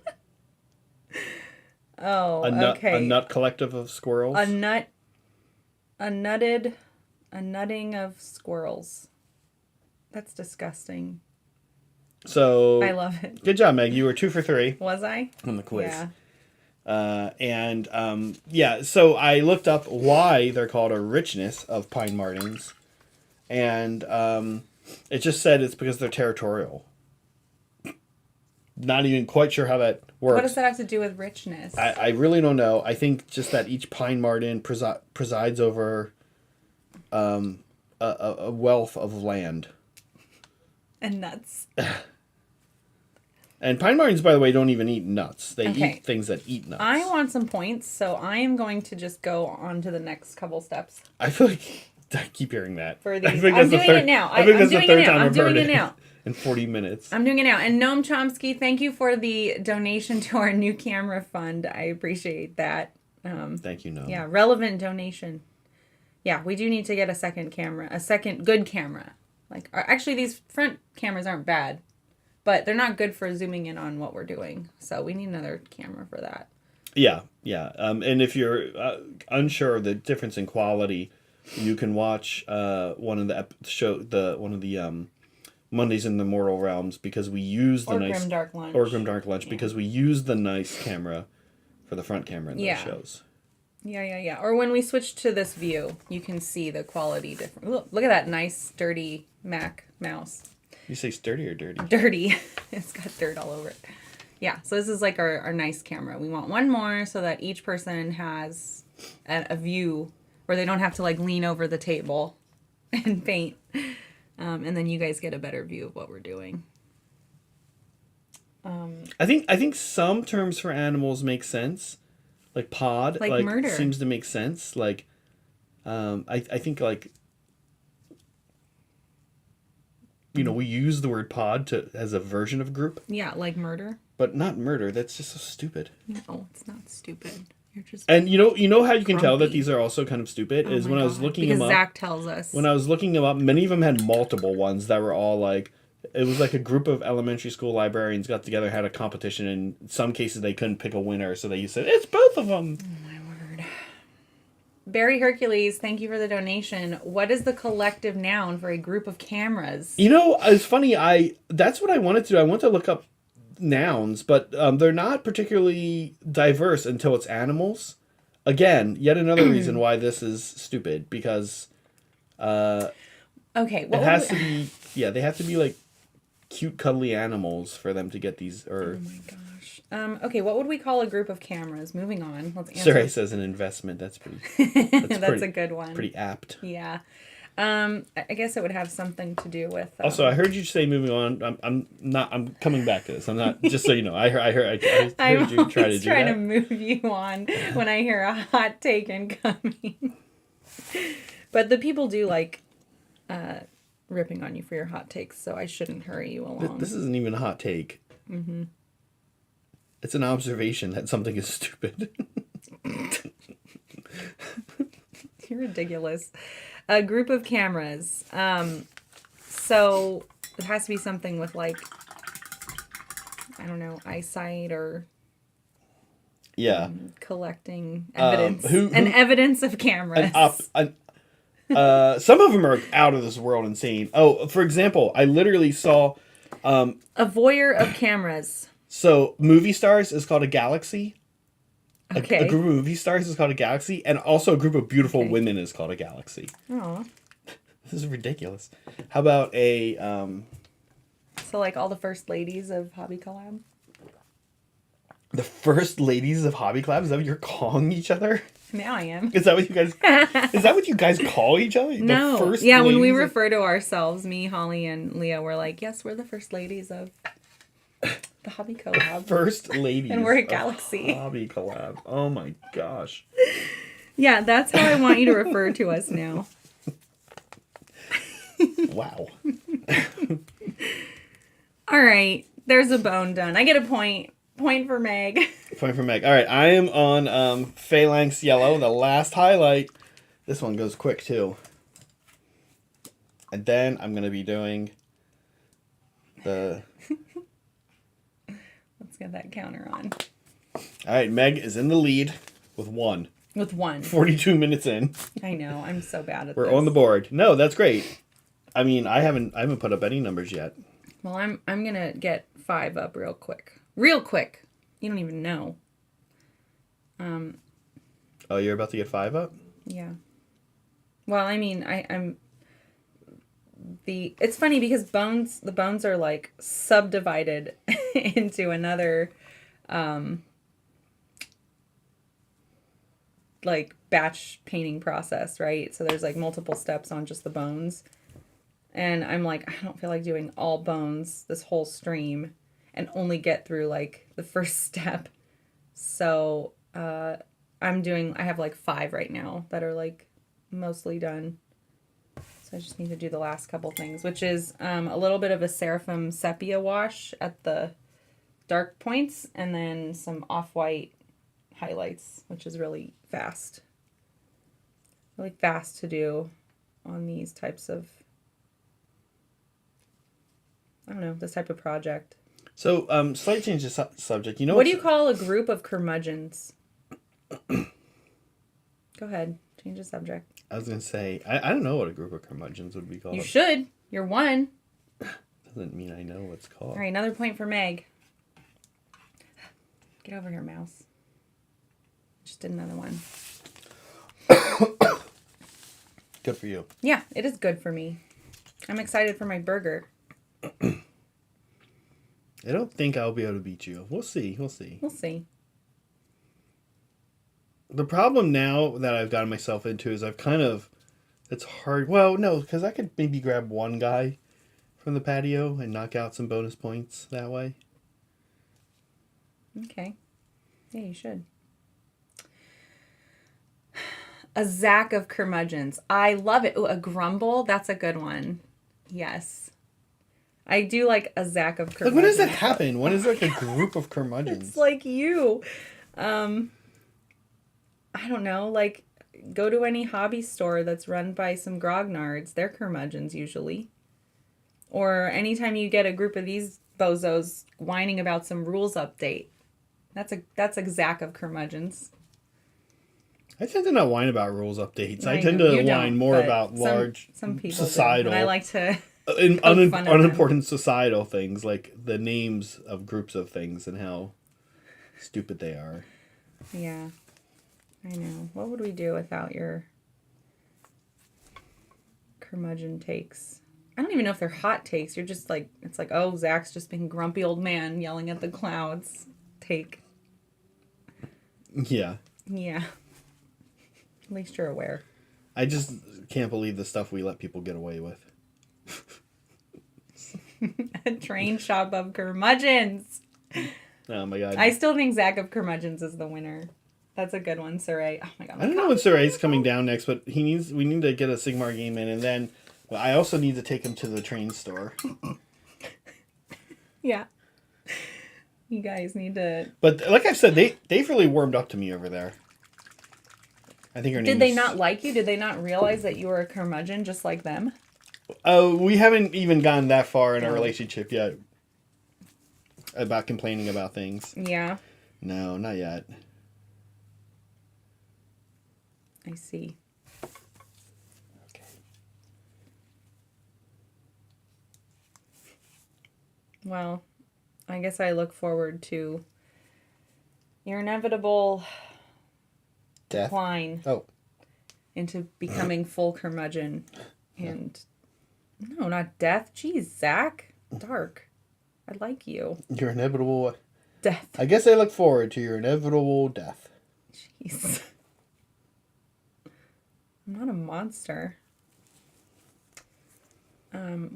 Oh, okay. A nut collective of squirrels. A nutting of squirrels. That's disgusting. So I love it. Good job, Meg. You were 2 for 3. Was I? On the quiz. Yeah. So I looked up why they're called a richness of pine martens, and it just said it's because they're territorial. Not even quite sure how that works. What does that have to do with richness? I really don't know. I think just that each pine marten presides over a wealth of land. And nuts. And pine martens, by the way, don't even eat nuts. They eat things that eat nuts. I want some points, so I am going to just go on to the next couple steps. I feel like I keep hearing that. For these. I'm doing it now. I'm doing it now. In 40 minutes. I'm doing it now. And Noam Chomsky, thank you for the donation to our new camera fund. I appreciate that. Thank you, Noam. Yeah, relevant donation. Yeah, we do need to get a second camera. A second good camera. Like, actually, these front cameras aren't bad. But they're not good for zooming in on what we're doing. So we need another camera for that. Yeah. And if you're unsure of the difference in quality, you can watch one of the Mondays in the Mortal Realms because we use the Or nice Grimdark Lunch. or Grimdark Lunch because we use the nice camera for the front camera in those shows. Yeah. Or when we switch to this view, you can see the quality difference. Look at that nice, sturdy Mac mouse. You say sturdy or dirty? Dirty. It's got dirt all over it. Yeah, so this is like our nice camera. We want one more so that each person has a view where they don't have to like lean over the table and paint. And then you guys get a better view of what we're doing. I think some terms for animals make sense. Like pod, like murder seems to make sense. Like, I think like, you know, we use the word pod as a version of group. Yeah, like murder. But not murder. That's just so stupid. No, it's not stupid. You're just and you know how you can tell that grumpy. these are also kind of stupid is when I was looking because them up. Zach tells us. When I was looking them up, many of them had multiple ones that were all like, it was like a group of elementary school librarians got together, had a competition, and in some cases they couldn't pick a winner, so they said, it's both of them. Oh my word. Barry Hercules, thank you for the donation. What is the collective noun for a group of cameras? You know, it's funny, that's what I wanted to do. I want to look up nouns, but they're not particularly diverse until it's animals. Again, yet another reason why this is stupid, because okay, it has to be, they have to be like cute, cuddly animals for them to get these. Or oh my gosh. Okay, what would we call a group of cameras? Moving on. Let's answer. Surrey says an investment. That's pretty. That's a good one. Pretty apt. Yeah. I guess it would have something to do with. Also, I heard you say moving on. I'm coming back to this. I'm not. Just so you know, I heard you try to do that. Trying to move you on when I hear a hot take incoming. But the people do like ripping on you for your hot takes, so I shouldn't hurry you along. This isn't even a hot take. Mm-hmm. It's an observation that something is stupid. You're ridiculous. A group of cameras. So it has to be something with like, I don't know, eyesight or collecting evidence. Evidence of cameras. Some of them are out of this world insane. Oh, for example, I literally saw a voyeur of cameras. So movie stars is called a galaxy. Okay. A group of movie stars is called a galaxy, and also a group of beautiful women is called a galaxy. Oh. This is ridiculous. How about a So like all the first ladies of Hobby Collab? The first ladies of Hobby Collab? Is that what you're calling each other? Now I am. Is that what you guys call each other? No. The first when we refer to ourselves, me, Holly, and Leah, we're like, yes, we're the first ladies of the Hobby Collab. First ladies. And we're a galaxy. Hobby Collab. Oh my gosh. Yeah, that's how I want you to refer to us now. Wow. All right. There's a bone done. I get a point. Point for Meg. Point for Meg. All right. I am on Phalanx Yellow, the last highlight. This one goes quick, too. And then I'm going to be doing the... Let's get that counter on. All right. Meg is in the lead with one. With one. 42 minutes in. I know. I'm so bad at We're this. on the board. No, that's great. I mean, I haven't put up any numbers yet. Well, I'm gonna get 5 up real quick. Real quick. You don't even know. Oh, you're about to get 5 up? Yeah. Well, I mean, it's funny because the bones are like subdivided into another like batch painting process, right? So there's like multiple steps on just the bones. And I'm like, I don't feel like doing all bones this whole stream and only get through like the first step. So I have like 5 right now that are like mostly done. So I just need to do the last couple things, which is a little bit of a Seraphim sepia wash at the dark points and then some off-white highlights, which is really fast. Really fast to do on these types of, I don't know, this type of project. So, slight change of subject. You know what do you call a group of curmudgeons? Go ahead. Change the subject. I was going to say, I don't know what a group of curmudgeons would be called. You should. You're one. Doesn't Doesn't mean I know what's called. All right, another point for Meg. Get over here, mouse. Just did another one. Good for you. Yeah, it is good for me. I'm excited for my burger. I don't think I'll be able to beat you. We'll see. We'll see. We'll see. The problem now that I've gotten myself into is it's hard. Well, no, because I could maybe grab one guy from the patio and knock out some bonus points that way. Okay. Yeah, you should. A Zach of curmudgeons. I love it. Ooh, a grumble. That's a good one. Yes. I do like a Zach of curmudgeons. Like, when does that happen? When is like a group of curmudgeons? It's like you. I don't know. Like, go to any hobby store that's run by some grognards. They're curmudgeons usually. Or anytime you get a group of these bozos whining about some rules update. That's a Zach of curmudgeons. I tend to not whine about rules updates. I know, tend to you whine don't, more but about large some people societal. do, and I like to unimportant societal things, like the names of groups of things and how stupid they are. Yeah, I know. What would we do without your curmudgeon takes? I don't even know if they're hot takes. You're just like, it's like, oh, Zach's just being grumpy old man yelling at the clouds. Take. Yeah. Yeah. At least you're aware. I just can't believe the stuff we let people get away with. A train shop of curmudgeons. Oh my god. I still think Zach of curmudgeons is the winner. That's a good one, Saray. Oh my god. I don't know when Saray's coming down next, but we need to get a Sigmar game in, and then I also need to take him to the train store. Yeah. You guys need to... But like I've said, they've really warmed up to me over there. I think her name Did they not like you? Did they not realize that you were a curmudgeon just like them? Oh, we haven't even gotten that far in our relationship yet. About complaining about things. Yeah. No, not yet. I see. Okay. Well, I guess I look forward to your inevitable Death. decline into becoming full curmudgeon. And no, not death. Jeez, Zach. Dark. I like you. Your inevitable Death. I guess I look forward to your inevitable death. Jeez. I'm not a monster.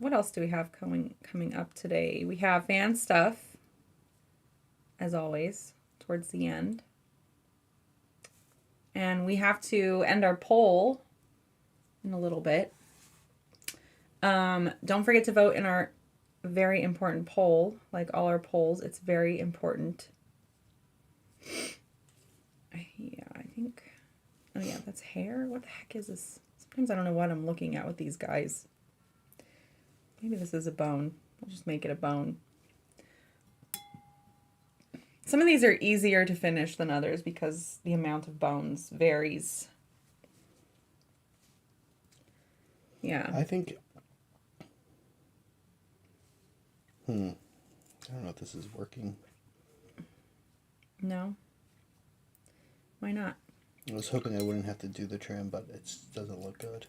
What else do we have coming up today? We have fan stuff, as always, towards the end. And we have to end our poll in a little bit. Don't forget to vote in our very important poll. Like all our polls, it's very important. Yeah, I think... Oh yeah, that's hair? What the heck is this? Sometimes I don't know what I'm looking at with these guys. Maybe this is a bone. We'll just make it a bone. Some of these are easier to finish than others because the amount of bones varies. Yeah. I think... I don't know if this is working. No? Why not? I was hoping I wouldn't have to do the trim, but it doesn't look good.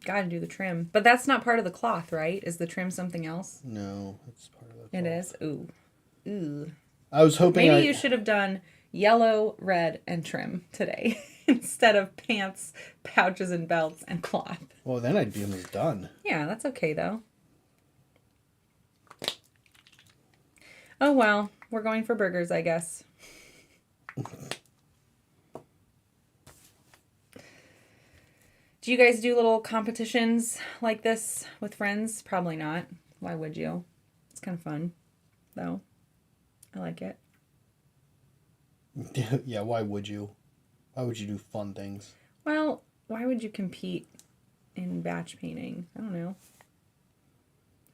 Gotta do the trim. But that's not part of the cloth, right? Is the trim something else? No, it's part of the cloth. It is? Ooh. Ooh. I was hoping Maybe you should have done yellow, red, and trim today instead of pants, pouches, and belts, and cloth. Well, then I'd be almost done. Yeah, that's okay, though. Oh, well. We're going for burgers, I guess. Do you guys do little competitions like this with friends? Probably not. Why would you? It's kind of fun, though. I like it. Yeah, why would you? Why would you do fun things? Well, why would you compete in batch painting? I don't know.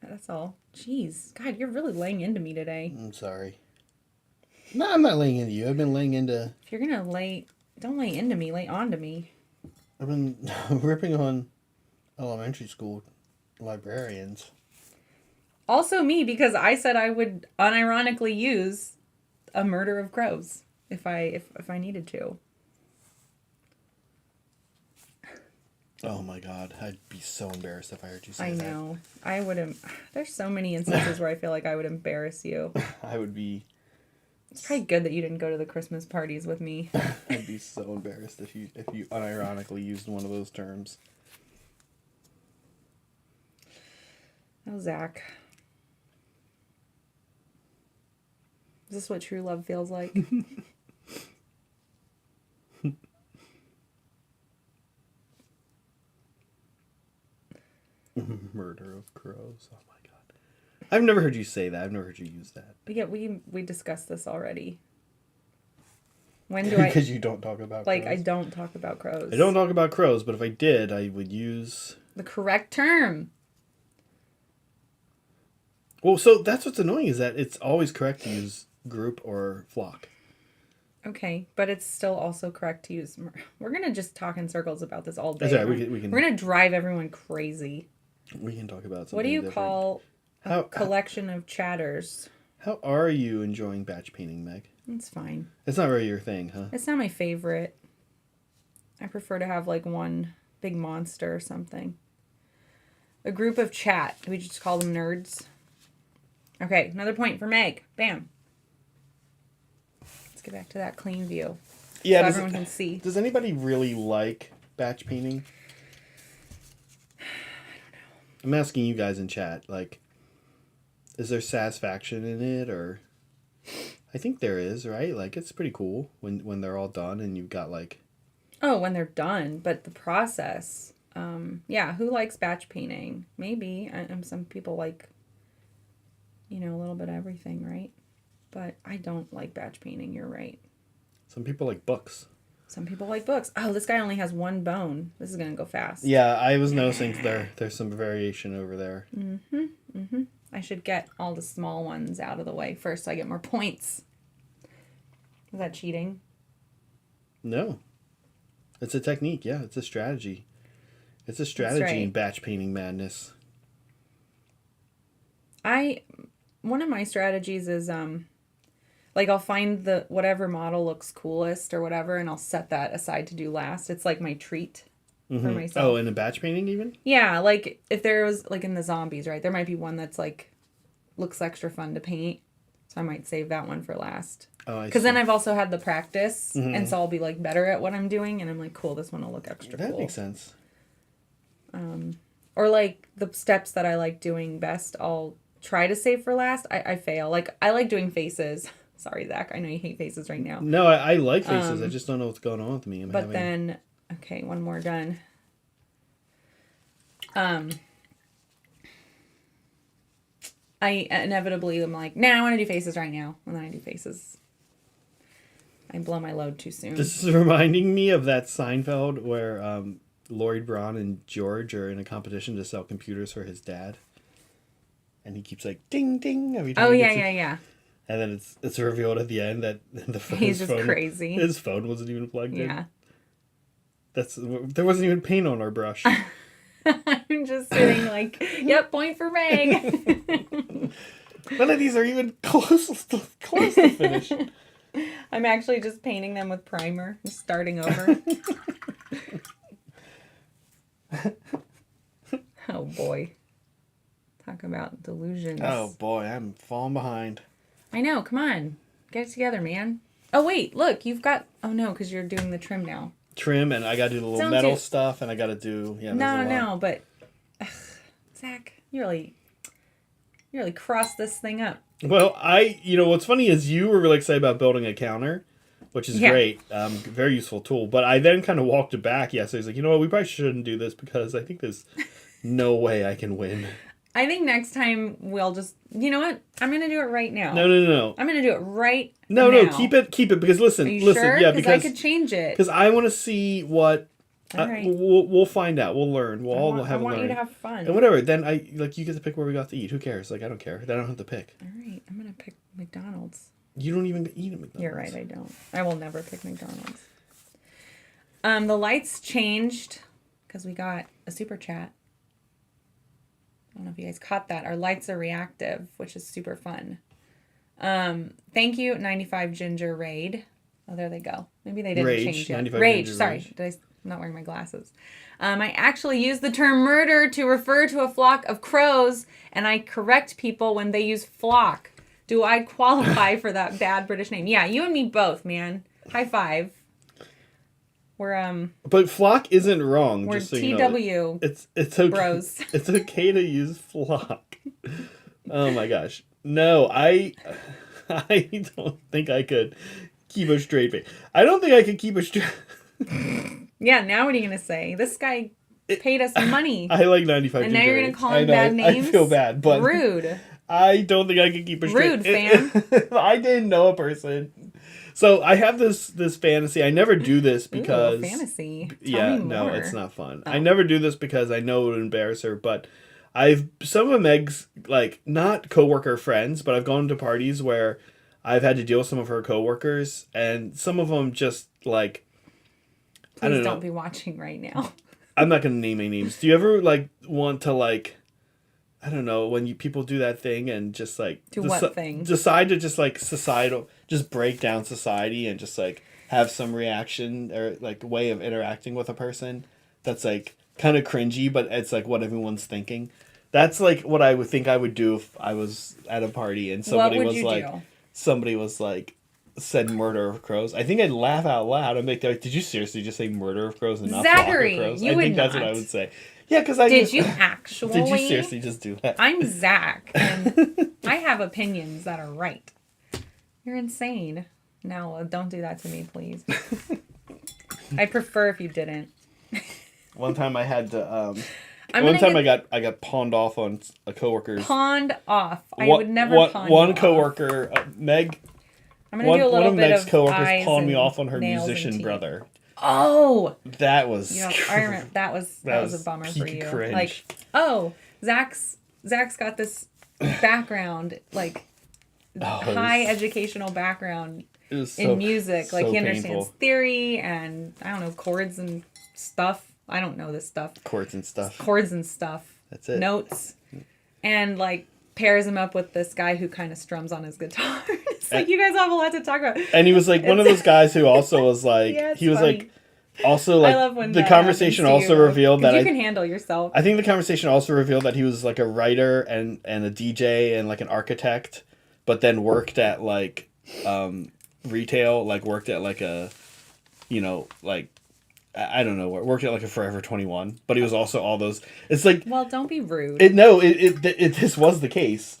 That's all. Jeez. God, you're really laying into me today. I'm sorry. No, I'm not laying into you. I've been laying into... If you're going to lay... Don't lay into me. Lay onto me. I've been ripping on elementary school librarians. Also me, because I said I would unironically use a murder of crows if I needed to. Oh my god, I'd be so embarrassed if I heard you say I that. know. I would. There's so many instances where I feel like I would embarrass you. I would be. It's probably good that you didn't go to the Christmas parties with me. I'd be so embarrassed if you unironically used one of those terms. Oh, Zach. Is this what true love feels like? Murder of crows. Oh my god. I've never heard you say that. I've never heard you use that. But yeah, we discussed this already. When do I? Because you don't talk about like crows. I don't talk about crows. I don't talk about crows, but if I did, I would use the correct term. Well, so that's what's annoying is that it's always correct to use group or flock. Okay, but it's still also correct to use. We're gonna just talk in circles about this all day. That's right. We can. We're gonna drive everyone crazy. We can talk about something. What do you different. call a collection of chatters? How are you enjoying batch painting, Meg? It's fine. It's not really your thing, huh? It's not my favorite. I prefer to have like one big monster or something. A group of chat. We just call them nerds. Okay, another point for Meg. Bam. Let's get back to that clean view. Yeah, so everyone can see. Does anybody really like batch painting? I don't know. I'm asking you guys in chat, like, is there satisfaction in it, or... I think there is, right? Like, it's pretty cool when they're all done and you've got, like... Oh, when they're done, but the process... yeah, who likes batch painting? Maybe. Some people like, a little bit of everything, right? But I don't like batch painting, you're right. Some people like books. Some people like books. Oh, this guy only has one bone. This is going to go fast. Yeah, I was noticing there's some variation over there. Mm-hmm, mm-hmm. I should get all the small ones out of the way first so I get more points. Is that cheating? No. It's a technique, yeah. It's a strategy. It's a strategy in batch painting madness. One of my strategies is, I'll find whatever model looks coolest or whatever, and I'll set that aside to do last. It's like my treat for myself. Oh, in the batch painting even? Yeah, like if there was, like in the zombies, right? There might be one that's like, looks extra fun to paint. So I might save that one for last. Oh, I see. Because then I've also had the practice, and so I'll be like better at what I'm doing, and I'm like, cool, this one will look extra cool. That makes sense. Or like the steps that I like doing best, I'll try to save for last. I fail. Like I like doing faces. Sorry, Zach. I know you hate faces right now. No, I like faces. I just don't know what's going on with me. Then, okay, one more done. I inevitably am like, I want to do faces right now. And then I do faces. I blow my load too soon. This is reminding me of that Seinfeld where Lloyd Braun and George are in a competition to sell computers for his dad. And he keeps like, ding, ding. Every time yeah. And then it's revealed at the end that He's just crazy. His phone wasn't even plugged in. Yeah. There wasn't even paint on our brush. I'm just sitting like, yep, point for Meg. None of these are even close to finish. I'm actually just painting them with primer. I'm starting over. Oh boy. Talk about delusions. Oh boy, I'm falling behind. I know, come on. Get it together, man. Oh wait, look, you've got... Oh no, because you're doing the trim now. Trim, and I gotta do the little metal stuff, and I gotta do... Yeah, no, but... Zach, you really crossed this thing up. Well, what's funny is you were really excited about building a counter, which is great. Very useful tool. But I then kind of walked it back yesterday. I was like, you know what, we probably shouldn't do this because I think there's no way I can win. I think next time we'll just... You know what? I'm going to do it right now. No. I'm going to do it right now. No, keep it, because listen. Are you listen, sure? yeah, because I could change it. Because I want to see what... All right. We'll find out. We'll learn. We'll all have a learn. I want you to have fun. And whatever. Then you get to pick where we got to eat. Who cares? Like, I don't care. Then I don't have to pick. All right. I'm going to pick McDonald's. You don't even eat at McDonald's. You're right. I don't. I will never pick McDonald's. The lights changed because we got a super chat. don't know if you guys caught that. Our lights are reactive, which is super fun. Thank you, 95 Ginger Raid. Oh, there they go. Maybe they didn't change it. 95 Rage. Ginger Sorry. Rage. I'm not wearing my glasses. I actually use the term murder to refer to a flock of crows, and I correct people when they use flock. Do I qualify for that bad British name? Yeah, you and me both, man. High five. We're But flock isn't wrong. we're just so you TW know. It's okay. bros. It's okay to use flock. Oh my gosh. No, I don't think I could keep a straight face. I don't think I could keep a straight. Yeah, now what are you gonna say? This guy paid us money. I like 95 and now Ginger you're gonna Rage. call him I know, bad names? I feel bad, but Rude. I don't think I could keep a straight. Rude, fam. I didn't know a person. So I have this fantasy. I never do this Ooh, because fantasy. Tell yeah, me no, more. it's not fun. Oh. I never do this because I know it would embarrass her. But some of Meg's like not coworker friends, but I've gone to parties where I've had to deal with some of her coworkers, and some of them just like Please I don't don't know. be watching right now. I'm not gonna name any names. Do you ever like want to like? I don't know, when people do that thing and just like Do what thing? decide to just like just break down society and just like have some reaction or like way of interacting with a person that's like kind of cringy, but it's like what everyone's thinking. That's like what I would think I would do if I was at a party and What would you do? somebody was like said murder of crows. I think I'd laugh out loud and make like, did you seriously just say murder of crows and not Zachary, flock of crows? you I think would that's what I not. would say. Yeah, because I Did you actually? Did you seriously just do that? I'm Zach, and I have opinions that are right. You're insane. No, don't do that to me, please. I'd prefer if you didn't. One time I had to. I'm I got pawned off on a coworker's. Pawned off. I would never pawn you One off. coworker, Meg. I'm gonna do a little one of bit Meg's of coworkers eyes pawned me and off on her nails and musician teeth. brother. Oh, That was. you know, I remember that was a bummer for peak you. cringe. Like, oh, Zach's got this background, like high educational background It was in music. Like so he understands painful. theory and I don't know, chords and stuff. I don't know this stuff. Chords and stuff. Chords and stuff. That's it. Notes. And like pairs him up with this guy who kind of strums on his guitar. It's like you guys have a lot to talk about. And he was like one of those guys who also was like Yeah, it's he was funny. like also like I love when the that conversation happens to also you, revealed 'cause that you can handle yourself. I think the conversation also revealed that he was like a writer and a DJ and like an architect, but then worked at like retail, like worked at like a, you know, like I don't know, worked at like a Forever 21, but he was also all those. It's like Well, don't be rude. this was the case.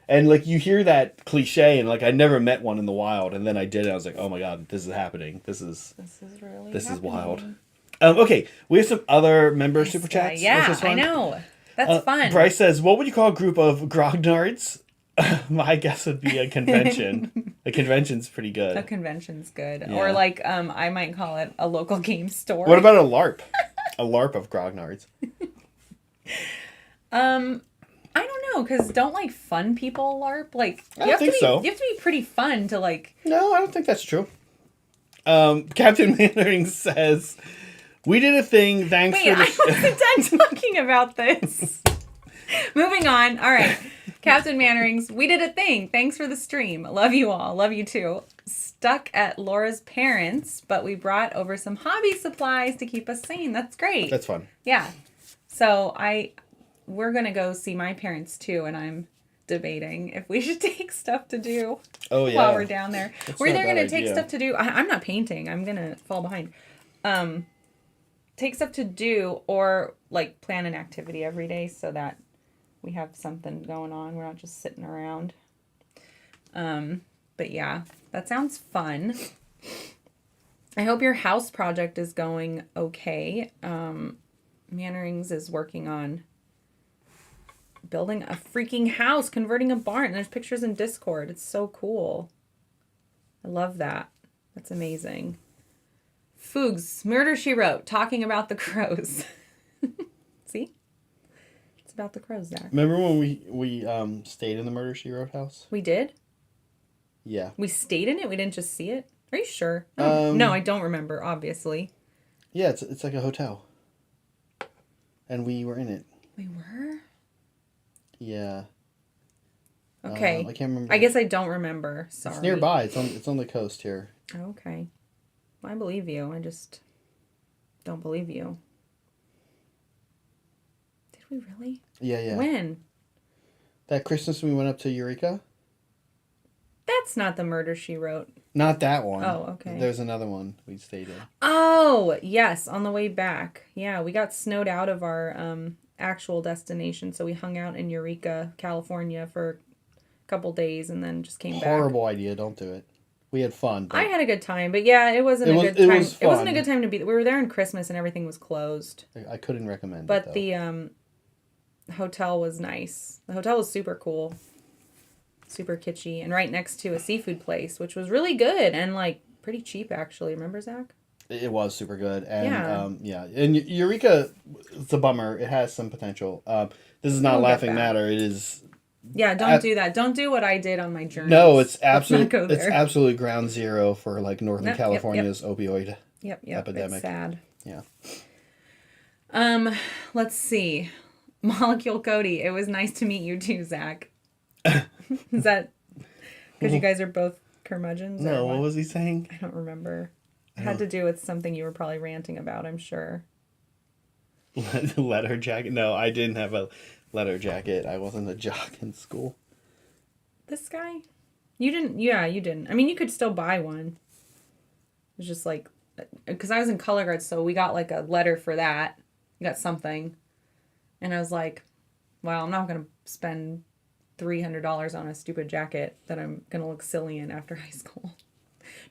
And like you hear that cliche and like I never met one in the wild, and then I did it. I was like, oh my god, this is happening. This is really this happening. is wild. Okay, we have some other member super chats. Yeah, which is fun. I know. That's fun. Bryce says, what would you call a group of grognards? My guess would be a convention. A convention's pretty good. A convention's good. Yeah. Or like I might call it a local game store. What about a LARP? A LARP of grognards. I don't know, because don't like fun people LARP? Like I don't think so. You have to be pretty fun to like. No, I don't think that's true. Captain Mannering says, we did a thing, thanks Wait, for I the... wasn't done talking about this. Moving on. All right. Captain Mannerings, we did a thing. Thanks for the stream. Love you all. Love you too. Stuck at Laura's parents, but we brought over some hobby supplies to keep us sane. That's great. That's fun. Yeah. So we're going to go see my parents too, and I'm debating if we should take stuff to do while we're down there. We're either going to take stuff to do. I'm not painting. I'm going to fall behind. Take stuff to do or like plan an activity every day so that we have something going on. We're not just sitting around. But yeah, that sounds fun. I hope your house project is going okay. Mannerings is working on building a freaking house, converting a barn. And there's pictures in Discord. It's so cool. I love that. That's amazing. Fugs, Murder, She Wrote, talking about the crows. See? It's about the crows, Zach. Remember when we stayed in the Murder, She Wrote house? We did? Yeah. We stayed in it? We didn't just see it? Are you sure? No, I don't remember, obviously. Yeah, it's like a hotel. And we were in it. We were? Yeah. Okay. I can't remember. I guess I don't remember. Sorry. It's nearby. It's on the coast here. Okay. I believe you. I just don't believe you. Did we really? Yeah, yeah. When? That Christmas we went up to Eureka? That's not the Murder, She Wrote. Not that one. Oh, okay. There's another one we stayed in. Oh, yes, on the way back. Yeah, we got snowed out of our actual destination, so we hung out in Eureka, California for a couple days and then just came back. Horrible idea. Don't do it. We had fun. I had a good time, but yeah, it wasn't a good time. It wasn't a good time to be. We were there in Christmas and everything was closed. I couldn't recommend but it, though. the hotel was nice. The hotel was super cool. Super kitschy and right next to a seafood place, which was really good and like pretty cheap actually. Remember, Zach? It was super good. And yeah. And Eureka, it's a bummer. It has some potential. This is not Laughing Matter. It is. Yeah, don't do that. Don't do what I did on my journey. No, it's absolutely ground zero for like Northern California's opioid epidemic. It's sad. Yeah. Let's see. Molecule Cody. It was nice to meet you too, Zach. Is that because you guys are both curmudgeons? No, what was he saying? I don't remember. It had to do with something you were probably ranting about, I'm sure. Leather jacket? No, I didn't have a leather jacket. I wasn't a jock in school. This guy? You didn't? Yeah, you didn't. I mean, you could still buy one. It was just like, because I was in color guard, so we got like a letter for that. We got something. And I was like, well, I'm not going to spend $300 on a stupid jacket that I'm going to look silly in after high school.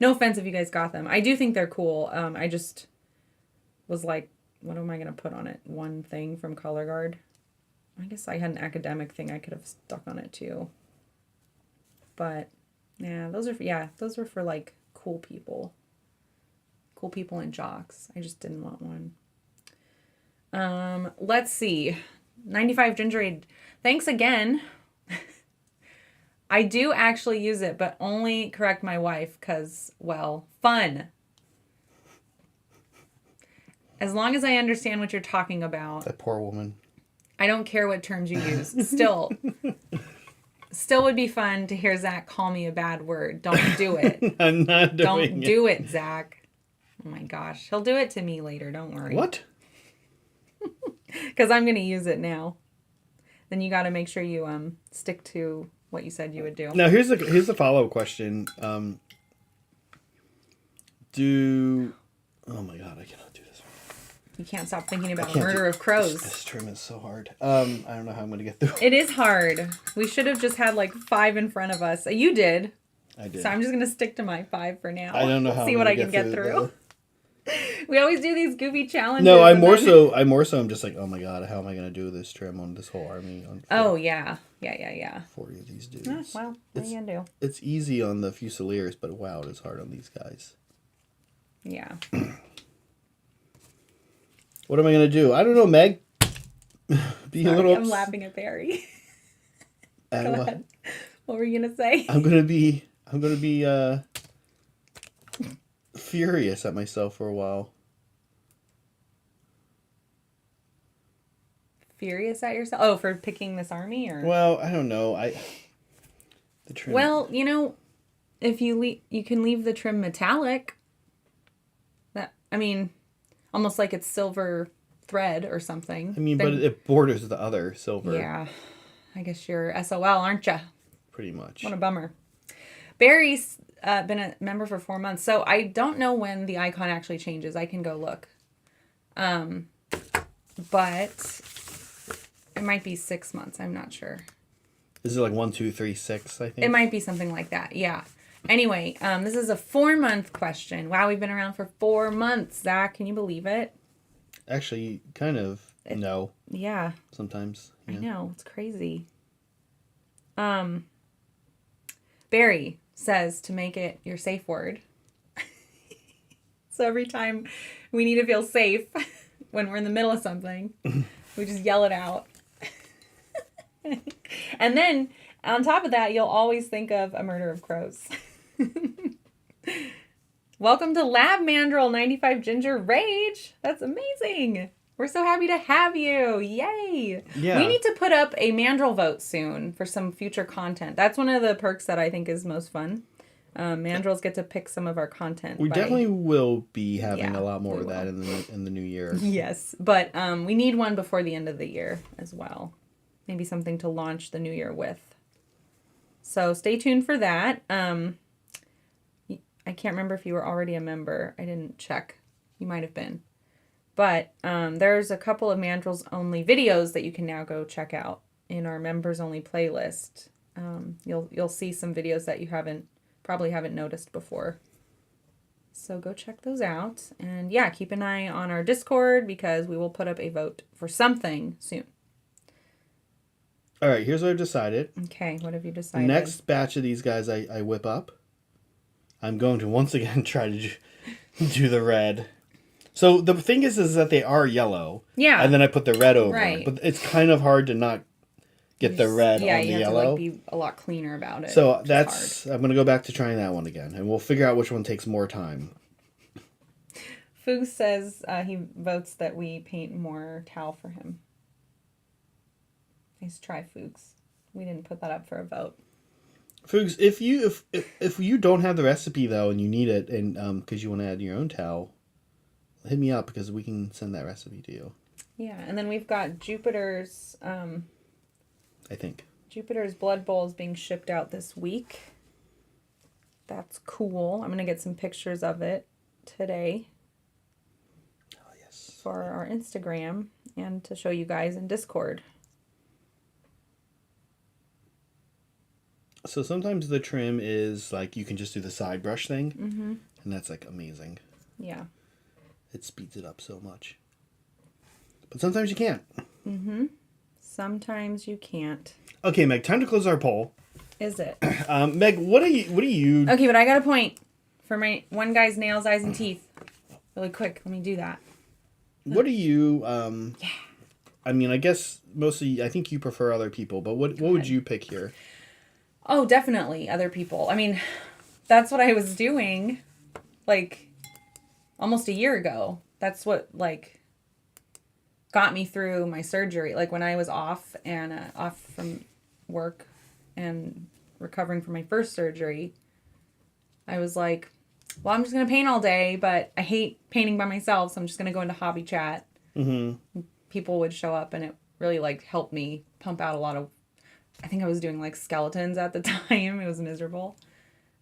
No offense if you guys got them. I do think they're cool. I just was like, what am I going to put on it? One thing from color guard. I guess I had an academic thing I could have stuck on it too. But yeah, those were for like cool people. Cool people and jocks. I just didn't want one. Let's see. 95 Ginger Ale. Thanks again. I do actually use it, but only correct my wife because, well, fun. As long as I understand what you're talking about. That poor woman. I don't care what terms you use. Still would be fun to hear Zach call me a bad word. Don't do it. I'm not doing it. Don't do it, Zach. Oh my gosh. He'll do it to me later. Don't worry. What? Because I'm going to use it now. Then you got to make sure you stick to what you said you would do. Now, here's the follow-up question. Oh my God, I cannot do this. You can't stop thinking about Murder of Crows. This trim is so hard. I don't know how I'm going to get through. It is hard. We should have just had like 5 in front of us. You did. I did. So I'm just going to stick to my 5 for now. I don't know how. See what I can get through. We always do these goofy challenges. No, I'm more so just like, oh my God, how am I going to do this trim on this whole army? Oh, yeah. 40 of these dudes. Oh, well, what are you going to do? It's easy on the Fusiliers, but wow, it is hard on these guys. Yeah. What am I going to do? I don't know, Meg. I'm laughing at Barry. Go ahead. What were you going to say? I'm going to be furious at myself for a while. Furious at yourself? Oh, for picking this army, or? Well, I don't know. The trim. Well, if you can leave the trim metallic. Almost like it's silver thread or something. But it borders the other silver. Yeah, I guess you're SOL, aren't you? Pretty much. What a bummer. Barry's been a member for 4 months, so I don't know when the icon actually changes. I can go look. But it might be 6 months. I'm not sure. Is it like 1, 2, 3, 6? I think it might be something like that. Yeah. Anyway, this is a 4-month question. Wow, we've been around for 4 months. Zach, can you believe it? Actually, kind of. No. Yeah. Sometimes. Yeah. I know. It's crazy. Barry says to make it your safe word. So every time we need to feel safe when we're in the middle of something, we just yell it out. And then on top of that, you'll always think of a Murder of Crows. Welcome to Lab Mandrill 95 Ginger Rage. That's amazing. We're so happy to have you. Yay. Yeah. We need to put up a mandrel vote soon for some future content. That's one of the perks that I think is most fun. Mandrels get to pick some of our content. We definitely will be having Yeah, a lot more we of that in the new year. Yes, but we need one before the end of the year as well. Maybe something to launch the new year with. So stay tuned for that. I can't remember if you were already a member. I didn't check. You might have been. But there's a couple of Mandrels only videos that you can now go check out in our members only playlist. You'll see some videos that you probably haven't noticed before. So go check those out. And yeah, keep an eye on our Discord because we will put up a vote for something soon. All right, here's what I've decided. Okay, what have you decided? Next batch of these guys I whip up, I'm going to once again try to do the red. So the thing is that they are yellow. Yeah. And then I put the red over. Right. But it's kind of hard to not get the red on the yellow. Yeah, you have to be a lot cleaner about it. So I'm going to go back to trying that one again. And we'll figure out which one takes more time. Foog says he votes that we paint more towel for him. Nice try, Foogs. We didn't put that up for a vote. Foogs, if you don't have the recipe though and you need it and because you want to add your own towel, hit me up because we can send that recipe to you. Yeah, and then we've got Jupiter's. I think Jupiter's Blood Bowl is being shipped out this week. That's cool. I'm gonna get some pictures of it today. Oh yes. For our Instagram and to show you guys in Discord. So sometimes the trim is like you can just do the side brush thing, Mm-hmm. and that's like amazing. Yeah. It speeds it up so much. But sometimes you can't. Mm-hmm. Sometimes you can't. Okay, Meg, time to close our poll. Is it? Meg, what do you? Okay, but I got a point for my one guy's nails, eyes, and teeth. Really quick, let me do that. What do you? Yeah. I mean, I guess mostly I think you prefer other people, but what would you pick here? Oh, definitely other people. I mean, that's what I was doing, like, almost a year ago. That's what, like, got me through my surgery. Like, when I was off from work and recovering from my first surgery, I was like, well, I'm just going to paint all day, but I hate painting by myself, so I'm just going to go into hobby chat. Mm-hmm. People would show up, and it really, like, helped me pump out a lot of, I think I was doing, like, skeletons at the time. It was miserable.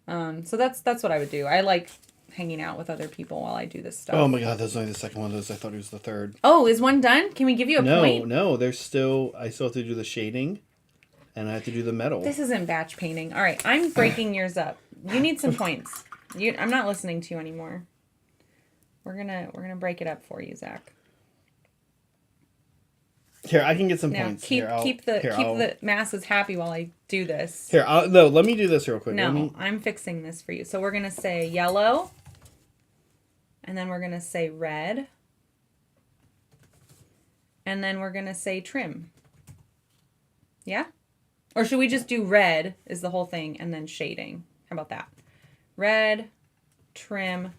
So that's what I would do. I like hanging out with other people while I do this stuff. Oh my god, that's only the second one of those. I thought it was the third. Oh, is one done? Can we give you a point? No, I still have to do the shading, and I have to do the metal. This isn't batch painting. All right, I'm breaking yours up. You need some points. I'm not listening to you anymore. We're gonna break it up for you, Zach. Here, I can get some Now points. keep the masses happy while I do this. Here, no, let me do this real quick. No, I'm fixing this for you. So we're gonna say yellow, and then we're gonna say red, and then we're gonna say trim. Yeah? Or should we just do red is the whole thing and then shading? How about that? Red, trim,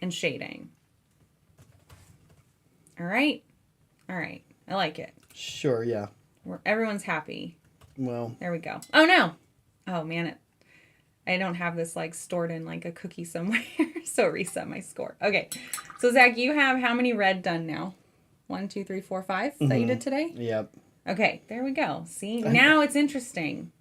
and shading. All right. I like it. Sure, yeah. Everyone's happy. Well. There we go. Oh, no. Oh, man. I don't have this, like, stored in, like, a cookie somewhere. So reset my score. Okay. So, Zach, you have how many red done now? 1, 2, 3, 4, 5 that you did today? Yep. Okay. There we go. See? Now it's interesting.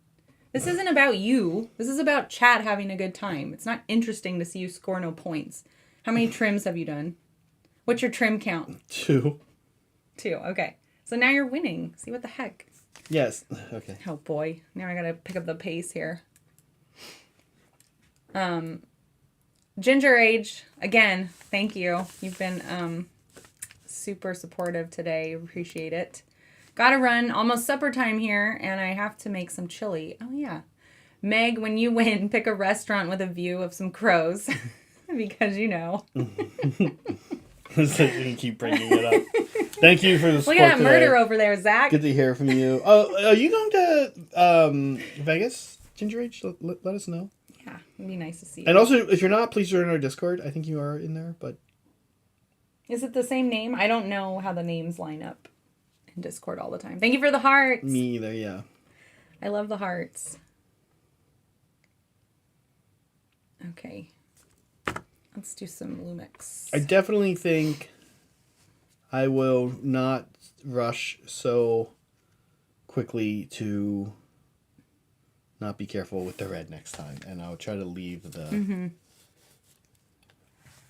This isn't about you. This is about chat having a good time. It's not interesting to see you score no points. How many trims have you done? What's your trim count? 2. 2. Okay. So now you're winning. See what the heck? Yes. Okay. Oh boy. Now I gotta pick up the pace here. Ginger Age, again, thank you. You've been super supportive today. Appreciate it. Gotta run. Almost supper time here, and I have to make some chili. Oh yeah. Meg, when you win, pick a restaurant with a view of some crows. Because you know. So you can keep bringing it up. Thank you for the support. Look at that today. murder over there, Zach. Good to hear from you. Oh, are you going to Vegas, Ginger Age? Let us know. Yeah, it'd be nice to see you. And also, if you're not, please join our Discord. I think you are in there, but Is it the same name? I don't know how the names line up in Discord all the time. Thank you for the hearts. Me either, yeah. I love the hearts. Okay. Let's do some Lumix. I definitely think I will not rush so quickly to not be careful with the red next time. And I'll try to leave the... Mm-hmm.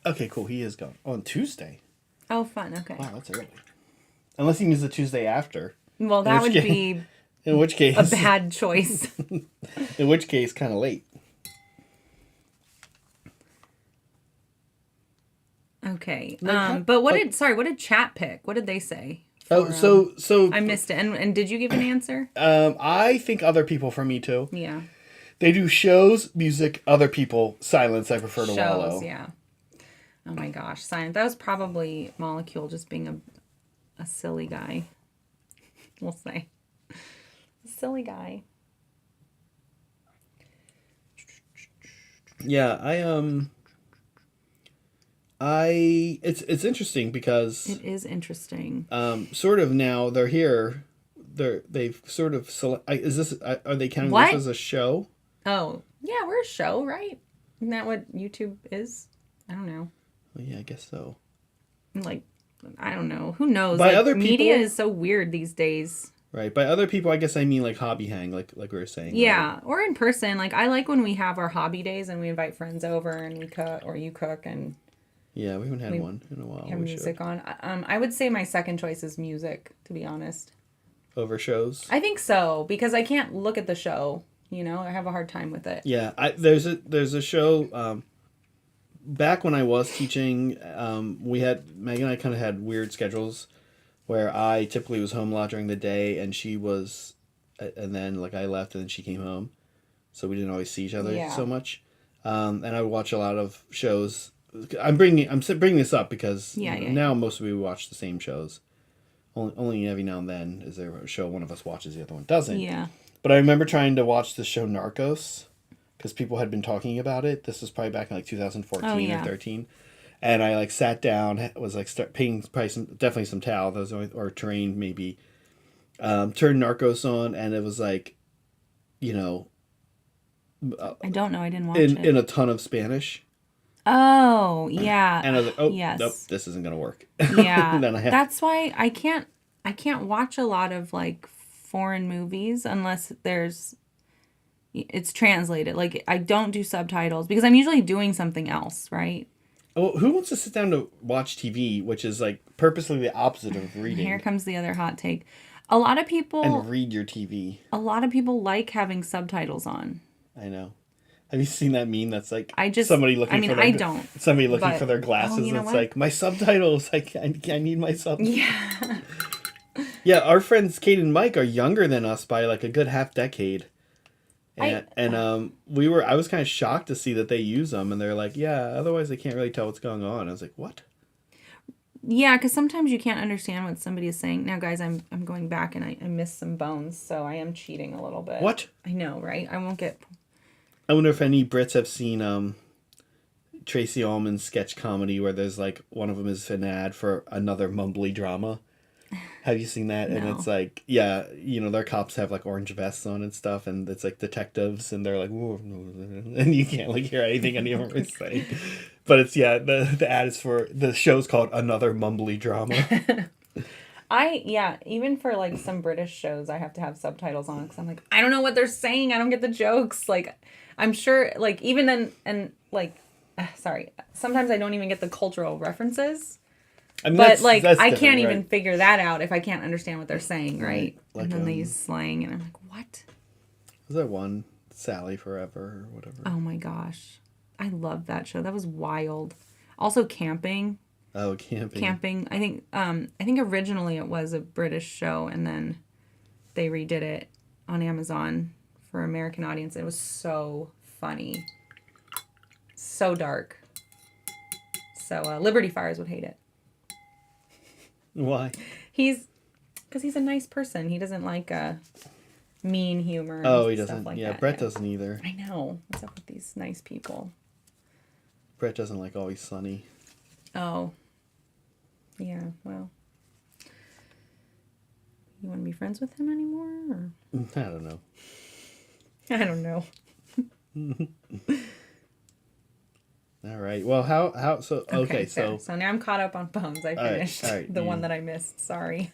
Okay, cool. He is gone. On Tuesday. Oh, fun. Okay. Wow, that's early. Unless he means the Tuesday after. Well, that would be in which case a bad choice. In which case, kind of late. Okay. But what did chat pick? What did they say? Oh, so I missed it. And did you give an answer? I think other people for me too. Yeah. They do shows, music, other people, silence. I prefer to Shows, wallow. yeah. Oh my gosh, silence. That was probably Molecule just being a silly guy. We'll say. A silly guy. Yeah, it's interesting because It is interesting. sort of now they're here. They've sort of are they counting What? this as a show? Oh, yeah, we're a show, right? Isn't that what YouTube is? I don't know. Well, yeah, I guess so. Like, I don't know. Who knows? By like, other media people- is so weird these days. Right. By other people, I guess I mean like hobby hang, like we were saying. Yeah, right? or in person. Like, I like when we have our hobby days and we invite friends over and we cook, or you cook and Yeah, we haven't had one in a while. have We music should. on. I would say my second choice is music, to be honest. Over shows. I think so, because I can't look at the show. You know, I have a hard time with it. Yeah, there's a show. Back when I was teaching, Meg and I kind of had weird schedules, where I typically was home a lot during the day, and she was, and then like I left, and then she came home, so we didn't always see each other Yeah. so much. And I would watch a lot of shows. I'm bringing this up because now most of we watch the same shows. Only every now and then is there a show one of us watches, the other one doesn't. Yeah. But I remember trying to watch the show Narcos because people had been talking about it. This was probably back in like 2014 or 13. And I like sat down, was like paying probably definitely some towel, or terrain maybe. Turned Narcos on, and it was like, you know, I don't know. I didn't watch it. in a ton of Spanish. Oh, yeah. And I was like, oh, yes. nope, this isn't gonna work. Yeah. Then That's why I can't watch a lot of like foreign movies unless it's translated. Like, I don't do subtitles because I'm usually doing something else, right? Well, who wants to sit down to watch TV, which is like purposely the opposite of reading? Here comes the other hot take. A lot of people And read your TV. A lot of people like having subtitles on. I know. Have you seen that meme that's like somebody looking for their glasses? you know It's what? like, my subtitles. I need my subtitles. Yeah. Yeah, our friends Kate and Mike are younger than us by like a good half decade. I was kind of shocked to see that they use them, and they're like, yeah, otherwise they can't really tell what's going on. I was like, what? Yeah, because sometimes you can't understand what somebody is saying. Now, guys, I'm going back and I missed some bones, so I am cheating a little bit. What? I know, right? I won't get... I wonder if any Brits have seen Tracy Ullman's sketch comedy where there's like one of them is an ad for another mumbly drama. Have you seen that? No. And it's like, yeah, you know, their cops have like orange vests on and stuff, and it's like detectives, and they're like, whoa, and you can't like hear anything anyone is saying. But it's the ad is for the show's called Another Mumbly Drama. Even for like some British shows, I have to have subtitles on because I'm like, I don't know what they're saying. I don't get the jokes. Like, I'm sure, like, even then, and like, sorry, sometimes I don't even get the cultural references. I mean, but like, that's I can't even right? figure that out if I can't understand what they're saying, right? Like, and then they use slang, and I'm like, what? Was there one Sally Forever or whatever? Oh my gosh, I love that show. That was wild. Also, camping. Oh, camping. Camping. I think originally it was a British show, and then they redid it on Amazon for American audience. It was so funny, so dark. So Liberty Fires would hate it. Why? Because he's a nice person. He doesn't like mean humor. And Oh, he stuff doesn't. Like Yeah, that. Brett doesn't either. I know. What's up with these nice people? Brett doesn't like Always Sunny. Oh. Yeah, well. You want to be friends with him anymore? Or? I don't know. I don't know. All right. Well, how so? Okay, so now I'm caught up on phones. I finished all right, the one that I missed. Sorry.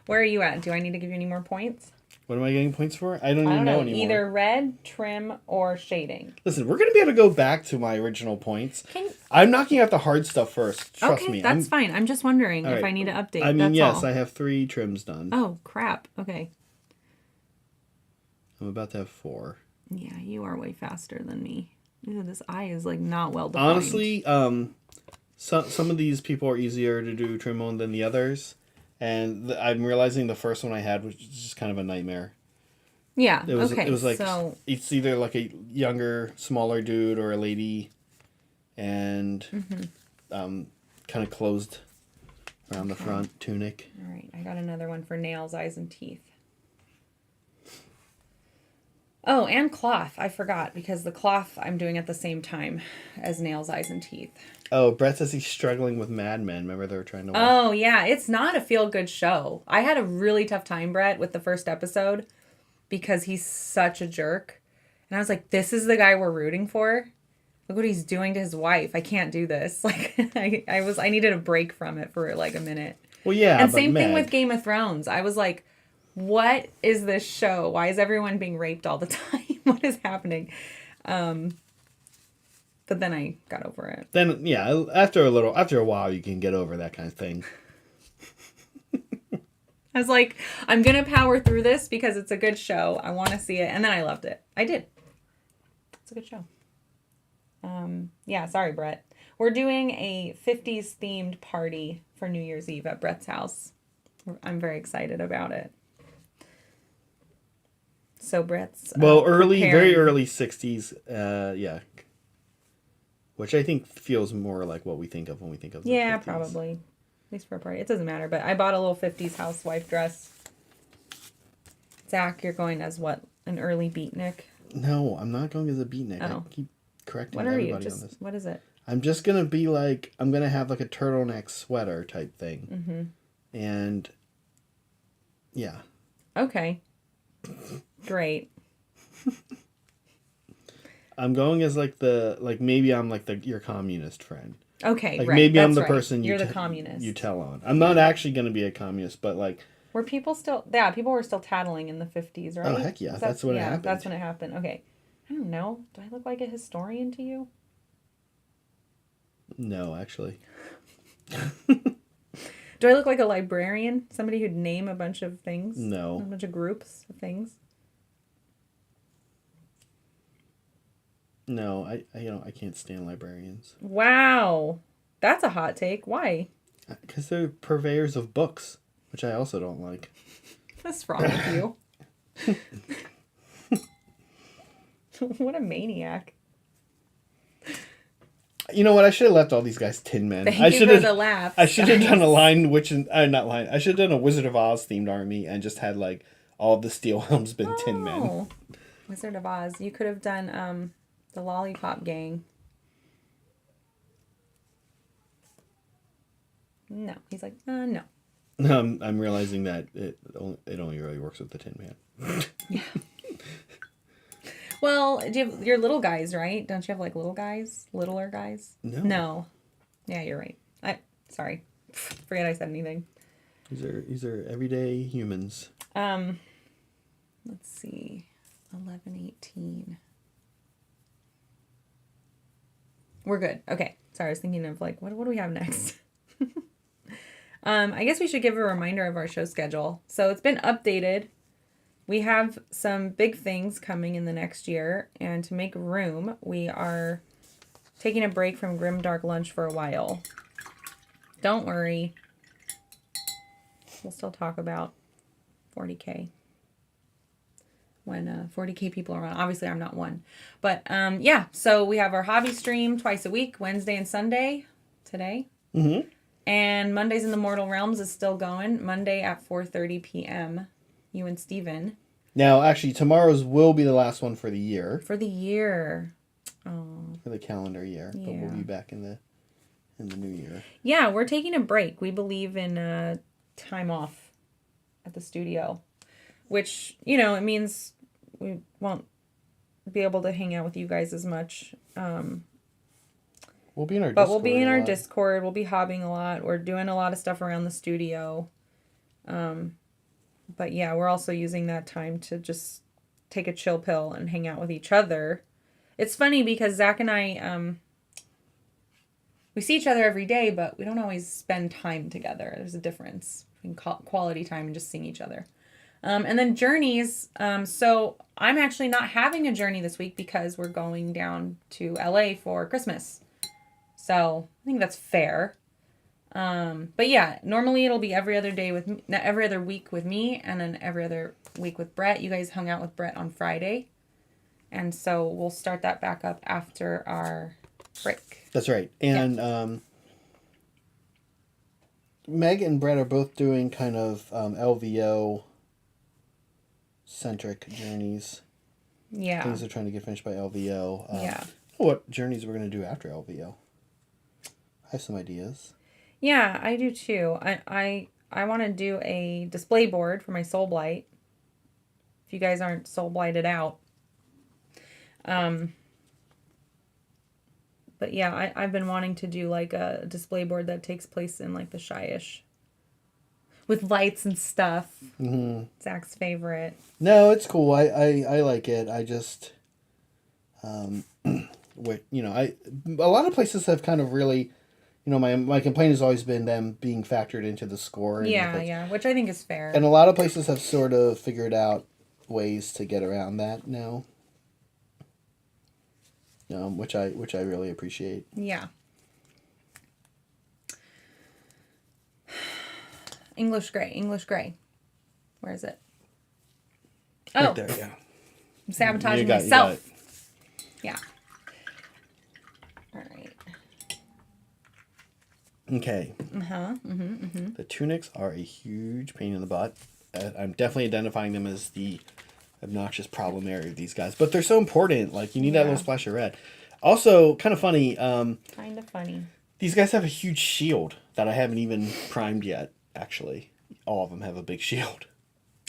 Where are you at? Do I need to give you any more points? What am I getting points for? I don't even know anymore. Either red, trim, or shading. Listen, we're gonna be able to go back to my original points. I'm knocking out the hard stuff first. Trust me. That's fine. I'm just wondering if I need to update. I mean, yes, I have 3 trims done. Oh crap. Okay. I'm about to have 4. Yeah, you are way faster than me. Ew, this eye is like not well defined. Honestly, some of these people are easier to do trim on than the others. And I'm realizing the first one I had was just kind of a nightmare. Yeah. It was like it's either like a younger, smaller dude or a lady, and kind of closed around the front tunic. All right, I got another one for nails, eyes, and teeth. Oh, and cloth. I forgot because the cloth I'm doing at the same time as nails, eyes, and teeth. Oh, Brett says he's struggling with Mad Men. Remember they were trying to watch? Oh, yeah. It's not a feel-good show. I had a really tough time, Brett, with the first episode because he's such a jerk. And I was like, this is the guy we're rooting for? Look what he's doing to his wife. I can't do this. Like, I needed a break from it for like a minute. Well, yeah. And same thing with Game of Thrones. I was like, what is this show? Why is everyone being raped all the time? What is happening? But then I got over it. Then, yeah, after a while, you can get over that kind of thing. I was like, I'm going to power through this because it's a good show. I want to see it. And then I loved it. I did. It's a good show. Yeah, sorry, Brett. We're doing a 50s themed party for New Year's Eve at Brett's house. I'm very excited about it. So Brett's very early 60s, yeah. Which I think feels more like what we think of when we think of the 50s. Probably. At least for a party. It doesn't matter, but I bought a little 50s housewife dress. Zach, you're going as what? An early beatnik? No, I'm not going as a beatnik. Oh. I keep correcting everybody on this. What is it? I'm just going to be like, I'm going to have like a turtleneck sweater type thing. Mm-hmm. And, yeah. Okay. Great. I'm going as maybe I'm like your communist friend. Okay, like right. Maybe I'm the person you're the communist. You tell on. I'm not actually going to be a communist, but like. Were people still? Yeah, people were still tattling in the 50s, right? Oh heck yeah, that's when it happened. That's when it happened. Okay, I don't know. Do I look like a historian to you? No, actually. Do I look like a librarian? Somebody who'd name a bunch of things? No. A bunch of groups of things? No, I can't stand librarians. Wow. That's a hot take. Why? Because they're purveyors of books, which I also don't like. What's wrong with you? What a maniac. You know what? I should have left all these guys Tin Men. Thank you for the laughs. I should have done a I should have done a Wizard of Oz themed army and just had like all the steel helms been Tin Men. Wizard of Oz. You could have done the Lollipop Gang. No, he's like, no. I'm realizing that it only really works with the Tin Man. Yeah. Well, do you have your little guys, right? Don't you have like little guys? Littler guys? No. Yeah, you're right. Sorry. Forget I said anything. These are everyday humans. Let's see. 11, 18. We're good. Okay. Sorry, I was thinking of like, what do we have next? I guess we should give a reminder of our show schedule. So it's been updated. We have some big things coming in the next year, and to make room, we are taking a break from Grimdark Lunch for a while. Don't worry. We'll still talk about 40K. When 40K people are on. Obviously, I'm not one. But, yeah. So we have our hobby stream twice a week, Wednesday and Sunday, today. Mm-hmm. And Mondays in the Mortal Realms is still going. Monday at 4:30 p.m. You and Steven. Now, actually, tomorrow's will be the last one for the year. For the year. Oh. For the calendar year. Yeah. But we'll be back in in the new year. Yeah, we're taking a break. We believe in time off at the studio, which, you know, it means we won't be able to hang out with you guys as much. We'll be in our But Discord. we'll be in a our lot. Discord. We'll be hobbing a lot. We're doing a lot of stuff around the studio. But yeah, we're also using that time to just take a chill pill and hang out with each other. It's funny because Zach and I, we see each other every day, but we don't always spend time together. There's a difference between quality time and just seeing each other. And then journeys. So I'm actually not having a journey this week because we're going down to LA for Christmas. So I think that's fair. But yeah, normally it'll be every other day with me, every other week with me, and then every other week with Brett. You guys hung out with Brett on Friday, and so we'll start that back up after our break. That's right. And Meg and Brett are both doing kind of LVO centric journeys. Yeah. Things they're trying to get finished by LVO. Yeah. What journeys we're going to do after LVO? I have some ideas. Yeah, I do too. I want to do a display board for my Soul Blight. If you guys aren't Soul Blighted out. But yeah, I've been wanting to do like a display board that takes place in like the Shy-ish. With lights and stuff. Mm-hmm. Zach's favorite. No, it's cool. I like it. I just, what you know, a lot of places have kind of really, you know, my complaint has always been them being factored into the score. Yeah, which I think is fair. And a lot of places have sort of figured out ways to get around that now. Which I really appreciate. Yeah. English gray. Where is it? Oh, Right there, yeah. I'm sabotaging You got myself. Yeah. All right. Okay. The tunics are a huge pain in the butt. I'm definitely identifying them as the obnoxious problem area of these guys, but they're so important. Like, you need that little splash of red. Also, kind of funny. Kind of funny. These guys have a huge shield that I haven't even primed yet. Actually, all of them have a big shield.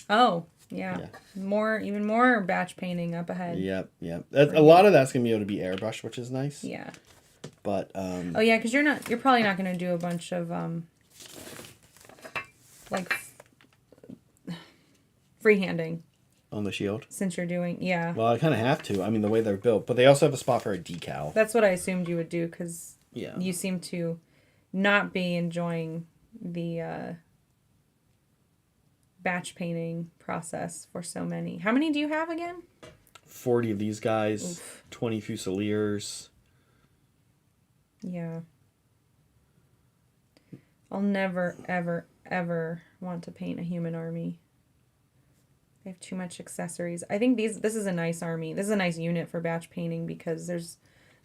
Oh, yeah. Even more batch painting up ahead. Yep. A lot of that's gonna be able to be airbrushed, which is nice. Yeah. But oh yeah, because you're probably not gonna do a bunch of like freehanding on the shield. since you're doing Well, I kind of have to. I mean, the way they're built, but they also have a spot for a decal. That's what I assumed you would do because Yeah. you seem to not be enjoying the batch painting process for so many. How many do you have again? 40 of these guys, Oof. 20 Fusiliers. Yeah. I'll never, ever, ever want to paint a human army. They have too much accessories. I think this is a nice army. This is a nice unit for batch painting because there's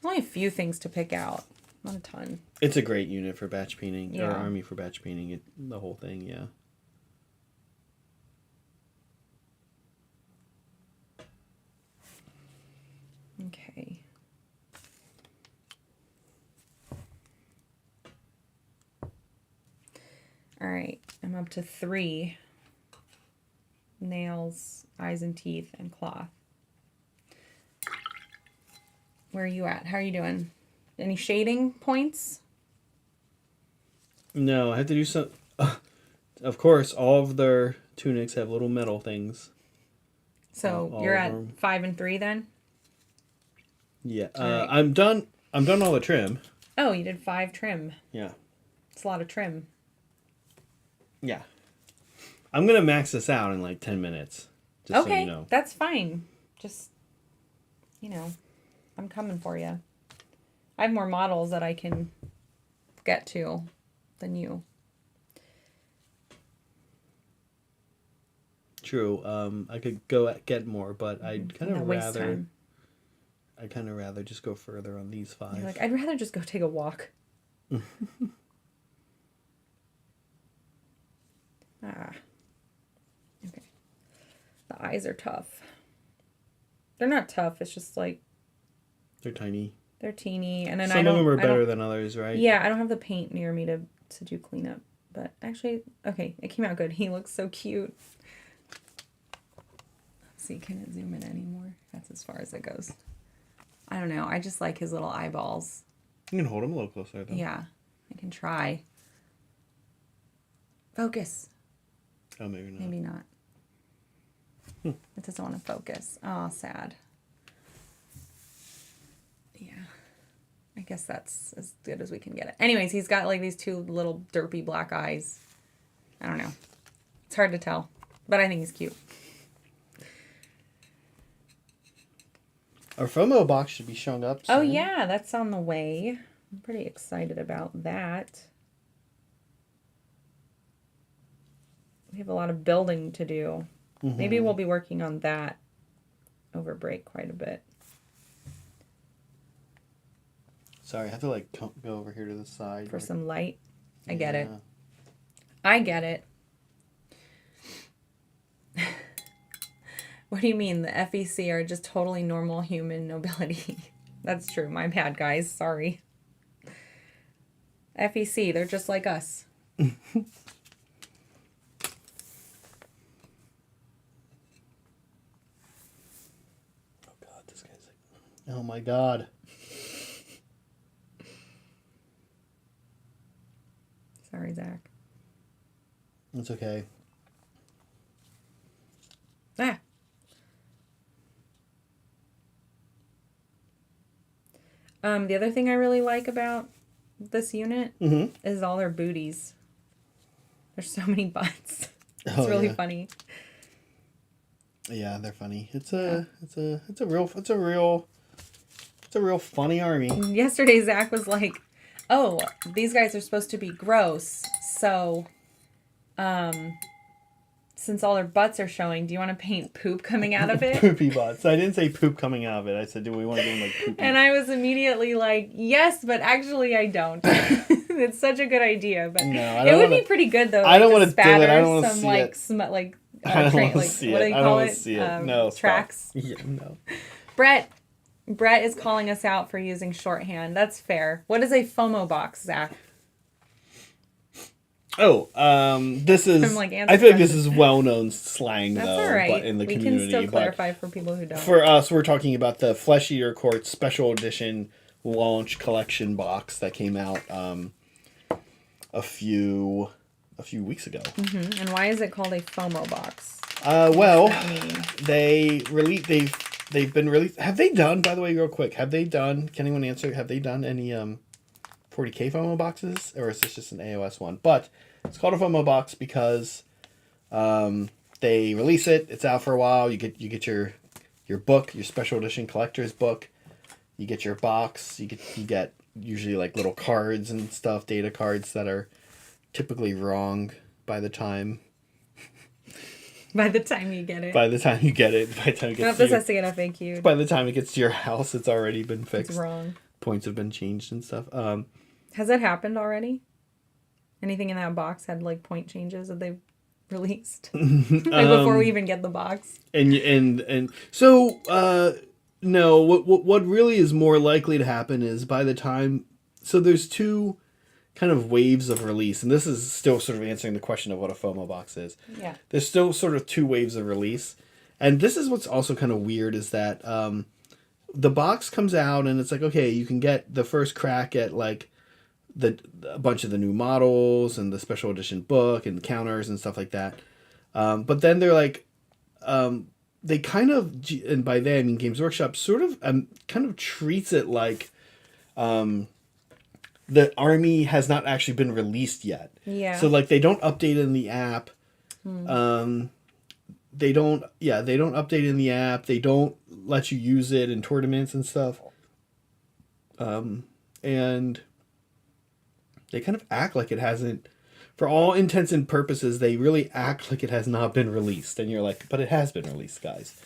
only a few things to pick out. Not a ton. It's a great unit for batch painting. Yeah. Or army for batch painting. The whole thing, yeah. Okay. All right. I'm up to 3 nails, eyes and teeth, and cloth. Where are you at? How are you doing? Any shading points? No, I have to do some... of course, all of their tunics have little metal things. So all you're of at them. 5 and 3 then? Yeah. Right. I'm done all the trim. Oh, you did 5 trim. Yeah. It's a lot of trim. Yeah. I'm going to max this out in like 10 minutes. Just Okay, so you know. that's fine. Just, I'm coming for you. I have more models that I can get to than you. True. I could go get more, but I'd kind of Waste rather... time. I'd kind of rather just go further on these 5. You're like, I'd rather just go take a walk. Okay. The eyes are tough. They're not tough. It's just like... They're tiny. They're teeny, and then Some of them are better than others, right? Yeah, I don't have the paint near me to do cleanup, but actually, okay, it came out good. He looks so cute. Let's see, can it zoom in anymore? That's as far as it goes. I don't know. I just like his little eyeballs. You can hold him a little closer, though. Yeah, I can try. Focus. Oh, maybe not. Maybe not. It doesn't want to focus. Oh, sad. Yeah. I guess that's as good as we can get it. Anyways, he's got like these two little derpy black eyes. I don't know. It's hard to tell, but I think he's cute. Our FOMO box should be showing up soon. Oh, yeah, that's on the way. I'm pretty excited about that. We have a lot of building to do. Mm-hmm. Maybe we'll be working on that over break quite a bit. Sorry, I have to like go over here to the side. For some light. I get it. I get it. What do you mean? The FEC are just totally normal human nobility. That's true. My bad, guys. Sorry. FEC, they're just like us. Oh, God. This guy's like... Oh, my God. Sorry, Zach. It's okay. Ah. The other thing I really like about this unit is all their booties. There's so many butts. It's really funny. Yeah, they're funny. It's a real funny army. Yesterday Zach was like, "Oh, these guys are supposed to be gross. So, since all their butts are showing, do you want to paint poop coming out of it?" Poopy butts. I didn't say poop coming out of it. I said, do we want to do them like poopy? And I was immediately like, yes, but actually I don't. It's such a good idea, but no, it would be pretty good though. I don't want to do it. I don't want to some see like it. I don't want to see it. What do you call it? See it. No, tracks. Yeah, no. Brett is calling us out for using shorthand. That's fair. What is a FOMO box, Zach? Oh, this is. I feel like this is well-known slang, That's though, all right. but in the community. We can still clarify for people who don't. For us, we're talking about the Flesh Eater Court Special Edition launch collection box that came out a few weeks ago. Mm-hmm. And why is it called a FOMO box? Well, they've been released. Have they done? By the way, real quick, have they done? Can anyone answer? Have they done any 40K FOMO boxes, or is this just an AOS one? But it's called a FOMO box because they release it. It's out for a while. You get your book, your special edition collector's book. You get your box. You get usually like little cards and stuff, data cards that are typically wrong by the time. By the time you get it. By the time you get it. By the time it gets this has to get FAQ'd. By the time it gets to your house, it's already been fixed. It's wrong. Points have been changed and stuff. Has that happened already? Anything in that box had like point changes that they've released before we even get the box? And so no. What really is more likely to happen is by the time. So there's two kind of waves of release, and this is still sort of answering the question of what a FOMO box is. Yeah. There's still sort of two waves of release, and this is what's also kind of weird is that the box comes out and it's like, okay, you can get the first crack at like a bunch of the new models and the special edition book and counters and stuff like that. But then they're like, they kind of, and by they I mean Games Workshop, sort of kind of treats it like the army has not actually been released yet. Yeah. So like they don't update in the app. They don't update in the app. They don't let you use it in tournaments and stuff. And they kind of act like it hasn't, for all intents and purposes, they really act like it has not been released. And you're like, but it has been released, guys.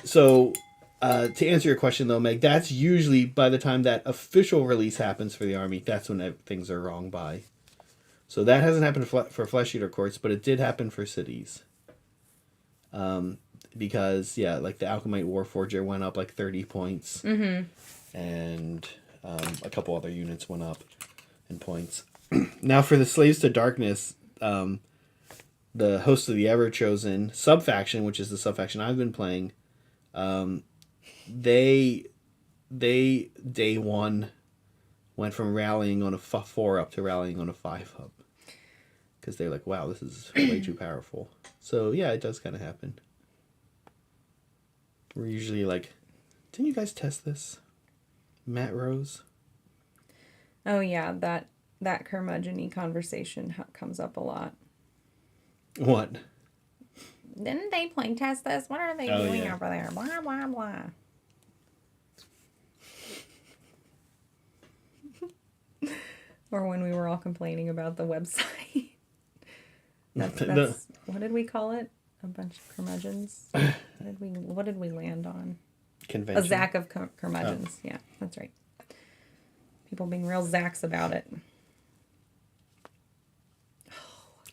So to answer your question though, Meg, that's usually by the time that official release happens for the army, that's when things are wrong by. So that hasn't happened for Flesh Eater Courts, but it did happen for cities. because like the Alchemite Warforger went up like 30 points, and a couple other units went up in points. Now for the Slaves to Darkness, the Host of the Ever-Chosen sub-faction, which is the sub-faction I've been playing, they day one went from rallying on a 4 up to rallying on a 5 up. Because they're like, wow, this is way too powerful. So yeah, it does kind of happen. We're usually like, didn't you guys test this? Matt Rose? Oh yeah, that curmudgeon-y conversation comes up a lot. What? Didn't they play test this? What are they doing yeah. over there? Blah, blah, blah. Or when we were all complaining about the website. That's what did we call it? A bunch of curmudgeons? What did we land on? Convention. A Zach of curmudgeons. Oh. Yeah, that's right. People being real Zachs about it.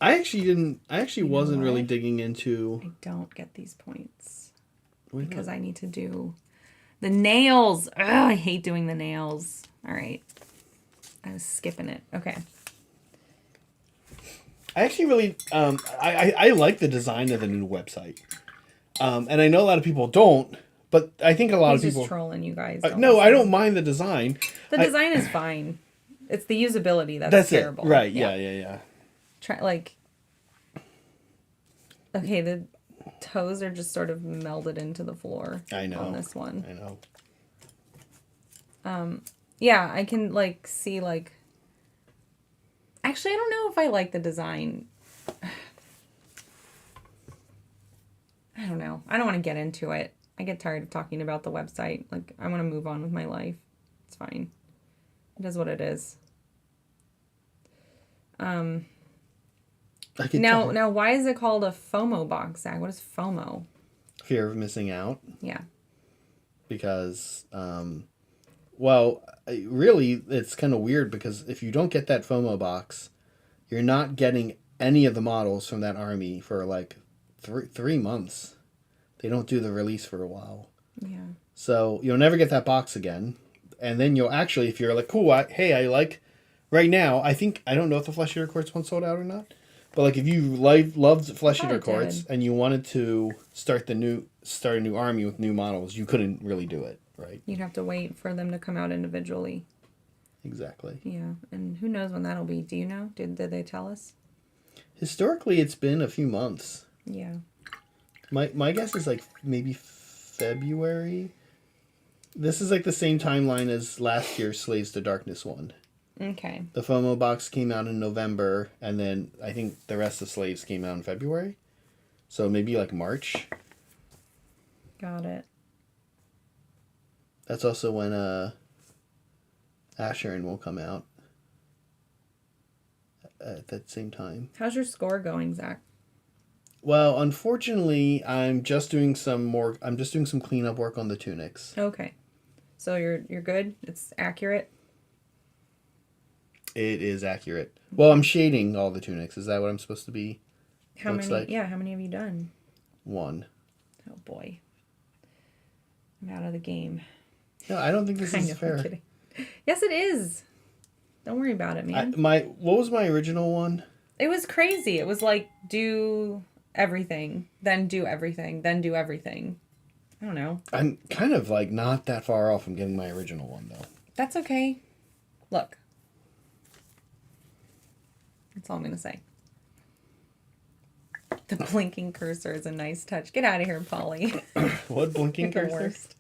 I actually wasn't really digging into... I don't get these points. Because I need to do the nails. Ugh, I hate doing the nails. All right. I was skipping it. Okay. I actually really... I like the design of the new website. And I know a lot of people don't, but I think a lot of people... He's just trolling you guys. No, I don't mind the design. The design is fine. It's the usability that's terrible. It. Right, yeah. Try okay, the toes are just sort of melded into the floor. I know. On this one. I know. Yeah, I can see actually I don't know if I like the design. I don't know. I don't want to get into it. I get tired of talking about the website. I want to move on with my life. It's fine. It is what it is. Now, why is it called a FOMO box, Zach? What is FOMO? Fear of missing out. Yeah. Because, really, it's kind of weird because if you don't get that FOMO box, you're not getting any of the models from that army for 3 months. They don't do the release for a while. Yeah. So you'll never get that box again. And then you'll actually, if you're like, cool, I like, right now, I don't know if the Flesh Eater Courts one sold out or not. But if you loved Flesh Eater Courts and you wanted to start a new army with new models, you couldn't really do it, right? You'd have to wait for them to come out individually. Exactly. Yeah, and who knows when that'll be? Do you know? Did they tell us? Historically, it's been a few months. Yeah. My guess is maybe February. This is the same timeline as last year's Slaves to Darkness one. Okay. The FOMO box came out in November, and then I think the rest of Slaves came out in February. So maybe March. Got it. That's also when Asheron will come out at that same time. How's your score going, Zach? Well, unfortunately, I'm just doing some cleanup work on the tunics. Okay. So you're good? It's accurate? It is accurate. Well, I'm shading all the tunics. Is that what I'm supposed to be? How many? Yeah, how many have you done? 1. Oh boy. I'm out of the game. No, I don't think this is fair. I'm kidding. Yes, it is. Don't worry about it, man. What was my original one? It was crazy. It was do everything, then do everything, then do everything. I don't know. I'm kind of not that far off from getting my original one though. That's okay. Look. That's all I'm going to say. The blinking cursor is a nice touch. Get out of here, Polly. What blinking You're cursor? the worst.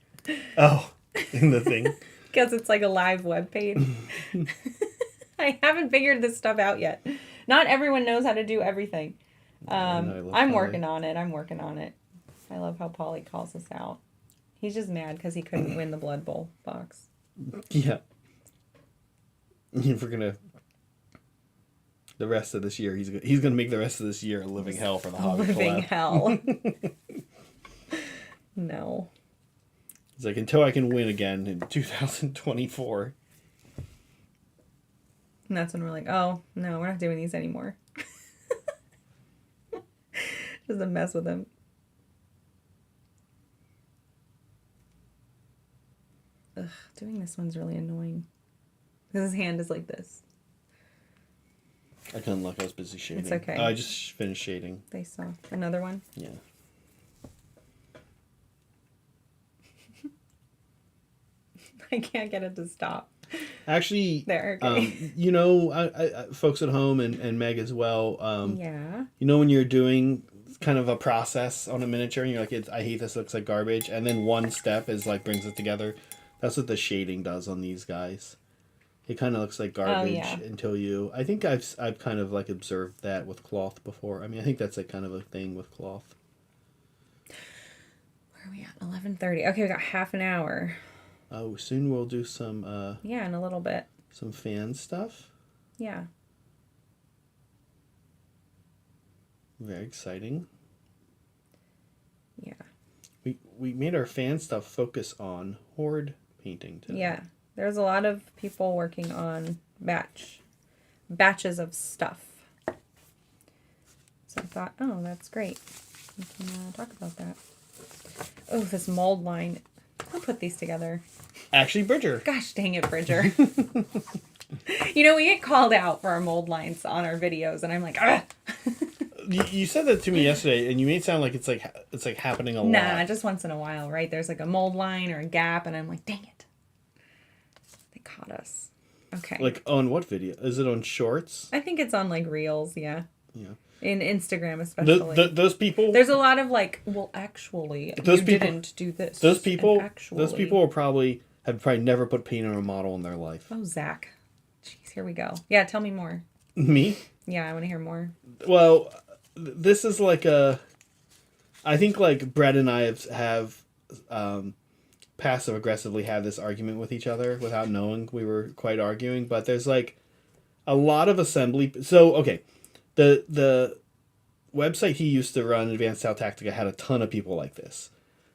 Oh, in the thing. Because it's a live web page. I haven't figured this stuff out yet. Not everyone knows how to do everything. I'm working on it. I love how Polly calls us out. He's just mad because he couldn't win the Blood Bowl box. Yeah. We're gonna. The rest of this year, he's gonna make the rest of this year a living hell for the Hobbit collab. Living hell. No. It's until I can win again in 2024. And that's when we're like, oh, no, we're not doing these anymore. Just a mess with him. doing this one's really annoying. Because his hand is like this. I couldn't look. I was busy shading. It's okay. I just finished shading. They saw. Another one? Yeah. I can't get it to stop. Actually, There, okay. you know, I folks at home and Meg as well. Yeah. You know when you're doing kind of a process on a miniature and you're like, I hate this, looks like garbage, and then one step is like brings it together. That's what the shading does on these guys. It kind of looks like garbage until you. I think I've kind of like observed that with cloth before. I mean, I think that's like kind of a thing with cloth. Where are we at? 11:30. Okay, we got half an hour. Oh, soon we'll do some. Yeah, in a little bit. Some fan stuff. Yeah. Very exciting. Yeah. We made our fan stuff focus on horde painting today. Yeah. There's a lot of people working on batches of stuff. So I thought, oh, that's great. We can talk about that. Oh, this mold line. Who put these together? Actually, Bridger. Gosh dang it, Bridger. You know, we get called out for our mold lines on our videos, and I'm like, ah. You said that to me yesterday, and you made it sound like it's like happening a lot. Nah, just once in a while, right? There's like a mold line or a gap, and I'm like, dang it. They caught us. Okay. Like on what video? Is it on Shorts? I think it's on like Reels, yeah. Yeah. In Instagram especially. Those people. There's a lot of like, well, actually, those you people, didn't do this. Those people. Actually. Those people have probably never put paint on a model in their life. Oh, Zach. Jeez, here we go. Yeah, tell me more. Me? Yeah, I want to hear more. Well, this is like I think like Brett and I have passive aggressively had this argument with each other without knowing we were quite arguing. But there's like a lot of assembly. So okay, the website he used to run, Advanced Style Tactica, had a ton of people like this.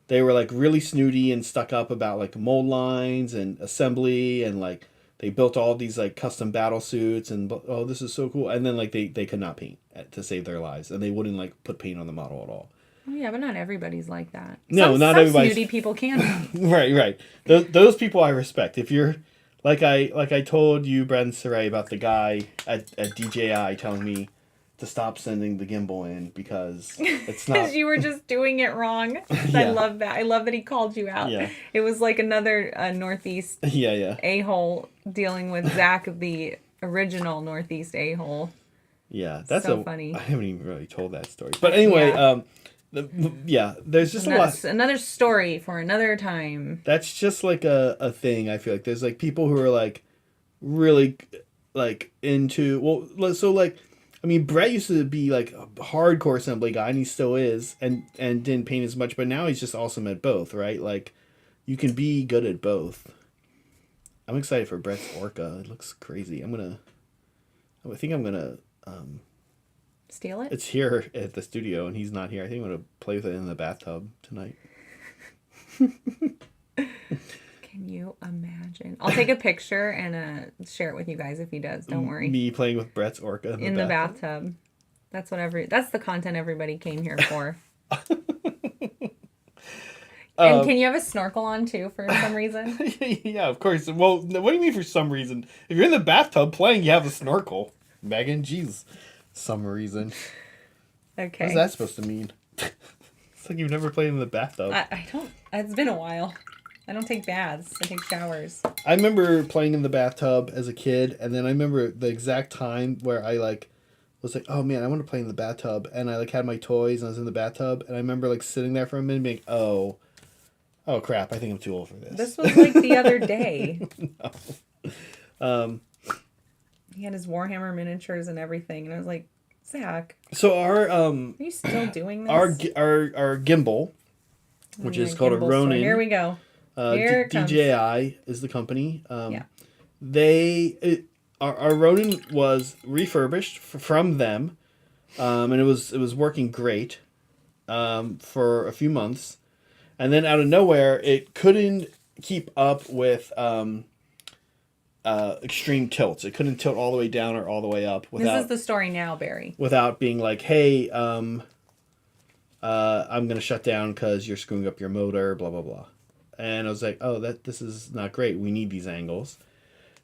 They were like really snooty and stuck up about like mold lines and assembly, and like they built all these like custom battle suits and oh, this is so cool. And then like they could not paint to save their lives, and they wouldn't like put paint on the model at all. Oh, yeah, but not everybody's like that. No, not everybody. Snooty people can. Right. Those people I respect. If you're like I told you, Brad and Saray, about the guy at DJI telling me to stop sending the gimbal in because it's not. Because you were just doing it wrong. Yeah. I love that. I love that he called you out. Yeah. It was like another Northeast Yeah. a-hole dealing with Zach, the original Northeast a-hole. Yeah, that's so funny. I haven't even really told that story, but anyway, there's just a lot. Another story for another time. That's just like a thing. I feel like there's like people who are like really like into so like. I mean, Brett used to be like a hardcore assembly guy, and he still is, and didn't paint as much, but now he's just awesome at both, right? Like, you can be good at both. I'm excited for Brett's Orca. It looks crazy. I think I'm gonna Steal it? It's here at the studio, and he's not here. I think I'm gonna play with it in the bathtub tonight. Can you imagine? I'll take a picture and share it with you guys if he does. Don't worry. Me playing with Brett's Orca in the bathtub. That's that's the content everybody came here for. And can you have a snorkel on too for some reason? Yeah, of course. Well, what do you mean for some reason? If you're in the bathtub playing, you have a snorkel. Megan, jeez. Some reason. Okay. What's that supposed to mean? It's like you've never played in the bathtub. I don't. It's been a while. I don't take baths. I take showers. I remember playing in the bathtub as a kid, and then I remember the exact time where I was like, oh man, I want to play in the bathtub, and I had my toys and I was in the bathtub, and I remember sitting there for a minute and being, oh crap, I think I'm too old for this. This was like the other day. No. He had his Warhammer miniatures and everything, and I was like, Zach. So are you still doing this? Our gimbal, which is called a Ronin. Here we go. Here it comes. DJI is the company. Yeah. Our Ronin was refurbished from them, and it was working great for a few months, and then out of nowhere it couldn't keep up with extreme tilts. It couldn't tilt all the way down or all the way up. This is the story now, Barry. Without being like, hey, I'm gonna shut down because you're screwing up your motor, blah blah blah. And I was like, oh, this is not great. We need these angles.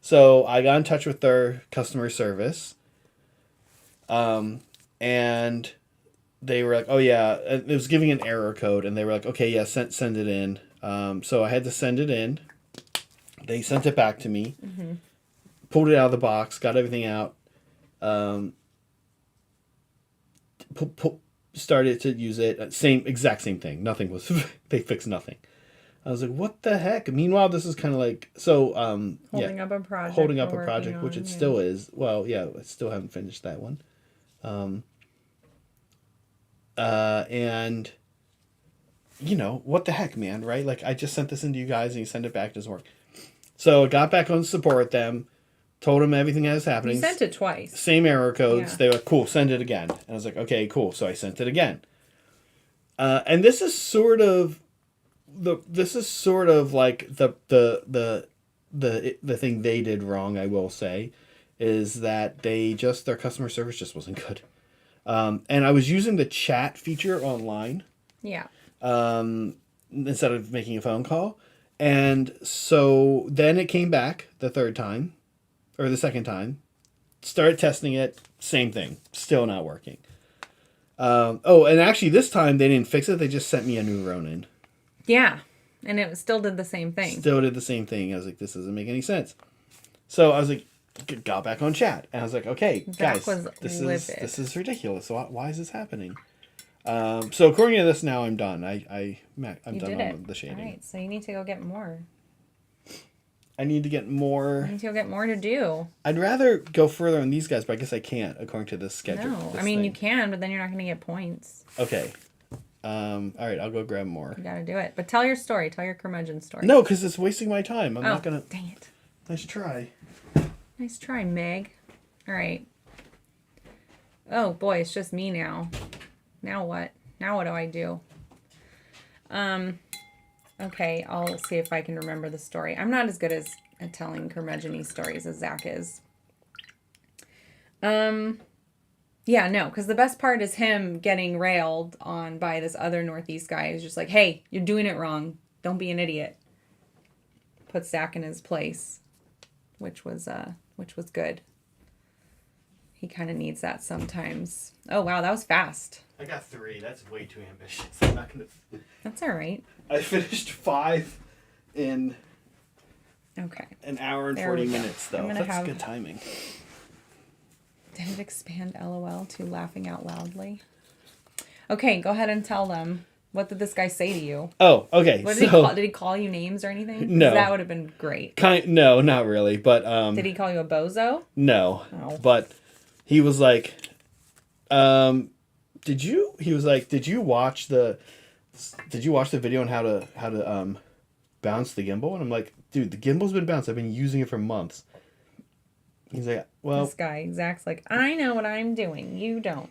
So I got in touch with their customer service. And they were like, oh yeah, it was giving an error code, and they were like, okay, yeah, send it in. So I had to send it in. They sent it back to me, pulled it out of the box, got everything out, started to use it. Exact same thing. Nothing was, they fixed nothing. I was like, what the heck? Meanwhile, this is kind of like, so, Holding up a project. Holding up a project, which it still is. Well, yeah, I still haven't finished that one. And what the heck, man, right? Like, I just sent this into you guys and you send it back, it doesn't work. So I got back on support with them, told them everything that was happening. You sent it twice. Same error codes. Yeah. They were like, cool, send it again. And I was like, okay, cool. So I sent it again. And this is sort of like the thing they did wrong, I will say, is that their customer service just wasn't good. And I was using the chat feature online. Yeah. Instead of making a phone call. And so then it came back the third time, or the second time. Started testing it, same thing, still not working. And actually this time they didn't fix it, they just sent me a new Ronin. Yeah, and it still did the same thing. Still did the same thing. I was like, this doesn't make any sense. So I was like, got back on chat, and I was like, okay, guys, this is ridiculous. Why is this happening? So according to this, now I'm done. I'm done on the shading. All right, so you need to go get more. I need to get more. You need to go get more to do. I'd rather go further on these guys, but I guess I can't according to this schedule. No, you can, but then you're not going to get points. Okay. All right, I'll go grab more. You got to do it, but tell your story. Tell your curmudgeon story. No, because it's wasting my time. I'm not gonna. Dang it! Nice try. Nice try, Meg. All right. Oh boy, it's just me now. Now what? Now what do I do? Okay, I'll see if I can remember the story. I'm not as good at telling curmudgeon-y stories as Zach is. Yeah, no, because the best part is him getting railed on by this other Northeast guy who's just like, hey, you're doing it wrong. Don't be an idiot. Puts Zach in his place, which was good. He kind of needs that sometimes. Oh, wow, that was fast. I got 3. That's way too ambitious. I'm not gonna. That's all right. I finished 5 in. Okay. An hour and 40 minutes, though. That's good timing. Did it expand LOL to laughing out loudly? Okay, go ahead and tell them. What did this guy say to you? Oh, okay. Did he call you names or anything? No. That would have been great. No, not really. But did he call you a bozo? No. Oh. But he was like, did you watch the video on how to bounce the gimbal? And I'm like, dude, the gimbal's been bounced. I've been using it for months. He's like, well, this guy, Zach's like, I know what I'm doing. You don't.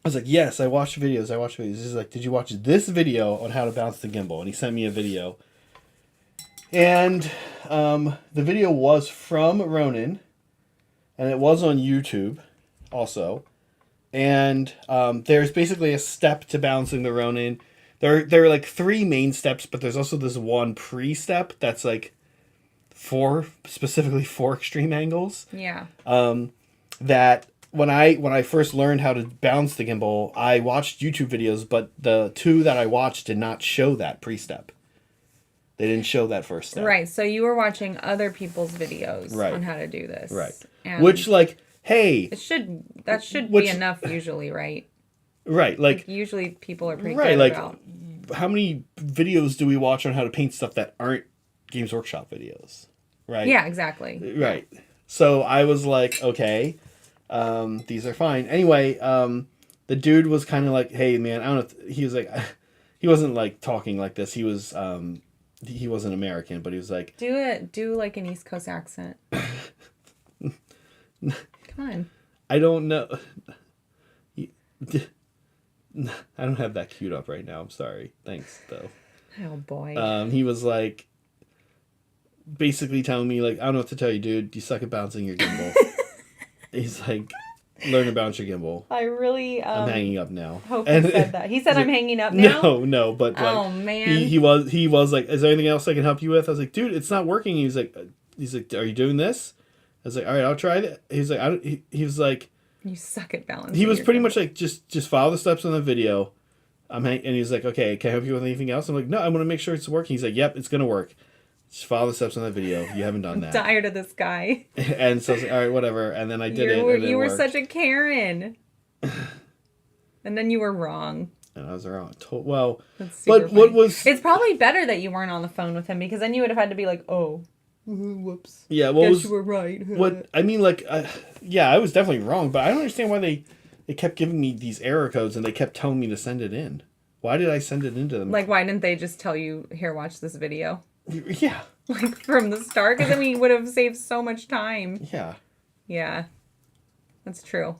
I was like, yes, I watched videos. He's like, did you watch this video on how to bounce the gimbal? And he sent me a video. And the video was from Ronin. And it was on YouTube also. And there's basically a step to bouncing the Ronin. There are like 3 main steps, but there's also this one pre-step that's like specifically 4 extreme angles. Yeah. That when I first learned how to bounce the gimbal, I watched YouTube videos, but the 2 that I watched did not show that pre-step. They didn't show that first step. Right. So you were watching other people's videos on how to do this. Right. And which, like, hey, that should be enough usually, right? Right. Like usually people are pretty good about. Like, how many videos do we watch on how to paint stuff that aren't Games Workshop videos? Right. Yeah, exactly. Right. So I was like, okay, these are fine. Anyway, the dude was kind of like, hey, man, I don't know. He was like, he wasn't like talking like this. He was, he wasn't American, but he was like, do like an East Coast accent. Come on. I don't know. I don't have that queued up right now. I'm sorry. Thanks, though. Oh, boy. He was like, basically telling me, like, I don't know what to tell you, dude. You suck at bouncing your gimbal. He's like, Learn to balance your gimbal. I really I'm hanging up now. hope he said that. He said I'm hanging up now? No, but like, oh, man. he was like, is there anything else I can help you with? I was like, dude, it's not working. He's like, are you doing this? I was like, all right, I'll try it. He's like, he was like, you suck at balancing. he was pretty much like, just follow the steps on the video. And he's like, okay, can I help you with anything else? I'm like, no, I want to make sure it's working. He's like, yep, it's gonna work. Just follow the steps on the video. You haven't done that. I'm tired of this guy. And so I was like, all right, whatever. And then I did it. And you were such a Karen. And then you were wrong. And I was wrong. Well, but what was... It's probably better that you weren't on the phone with him, because then you would have had to be like, oh, whoops. Yeah, Guess you were right. What I mean, like, yeah, I was definitely wrong, but I don't understand why they kept giving me these error codes and they kept telling me to send it in. Why did I send it into them? Like, why didn't they just tell you, here, watch this video? Yeah. Like, from the start? Because, I mean, you would have saved so much time. Yeah. Yeah. That's true.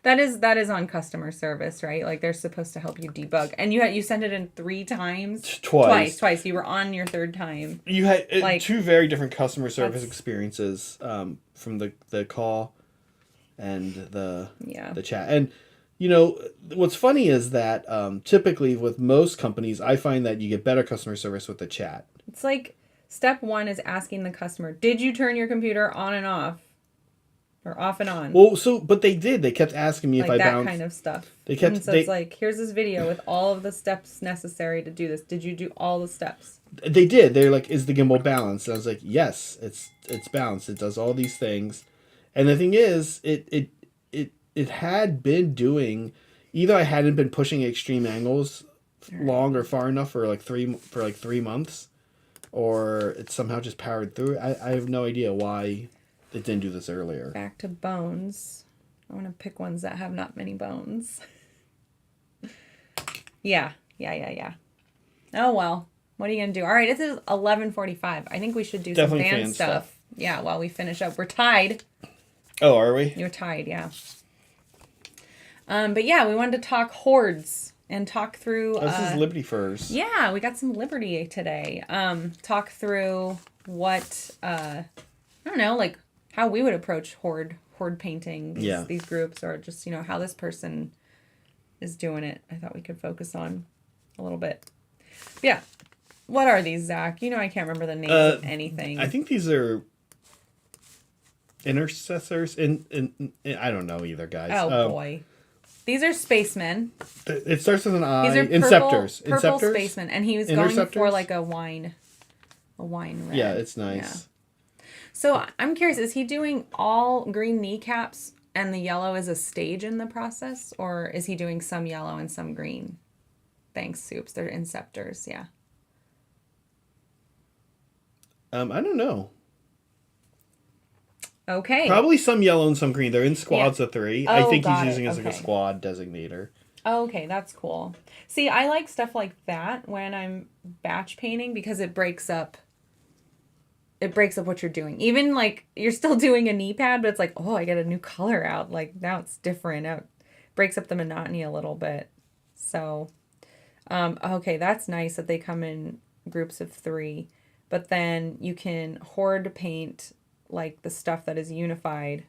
That is on customer service, right? Like, they're supposed to help you debug. And you sent it in 3 times? Twice. You were on your 3rd time. You had like, 2 very different customer service experiences from the call and the chat. And, you know, what's funny is that typically with most companies, I find that you get better customer service with the chat. It's like step 1 is asking the customer, did you turn your computer on and off? Or off and on. Well, but they did. They kept asking me if I bounced. That kind of stuff. So it's like, here's this video with all of the steps necessary to do this. Did you do all the steps? They did. They're like, is the gimbal balanced? And I was like, yes, it's balanced. It does all these things. And the thing is, it had been doing, either I hadn't been pushing extreme angles long or far enough for like 3 months, or it somehow just powered through. I have no idea why it didn't do this earlier. Back to bones. I want to pick ones that have not many bones. Yeah. Oh, well. What are you going to do? All right, it is 11:45. I think we should do some fan stuff. Yeah, while we finish up. We're tied. Oh, are we? You're tied, yeah. But yeah, we wanted to talk hordes and talk through... this is Liberty Furs. Yeah, we got some Liberty today. Talk through what... I don't know, like... how we would approach horde painting these groups, or just, you know, how this person is doing it. I thought we could focus on a little bit. But yeah. What are these, Zach? You know, I can't remember the names of anything. I think these are intercessors. I don't know either, guys. Oh, boy. These are spacemen. It starts with an I. These are Inceptors. Purple spacemen. And he was going for like a wine red. Yeah, it's nice. Yeah. So I'm curious, is he doing all green kneecaps and the yellow is a stage in the process? Or is he doing some yellow and some green? Thanks, Soups. They're inceptors, yeah. I don't know. Okay. Probably some yellow and some green. They're in squads of 3. I think he's using it as like a squad designator. Okay, that's cool. See, I like stuff like that when I'm batch painting, because it breaks up what you're doing. Even like you're still doing a knee pad, but it's like, oh, I get a new color out. Like now it's different. Now it breaks up the monotony a little bit. So, okay, that's nice that they come in groups of 3, but then you can horde paint like the stuff that is unified.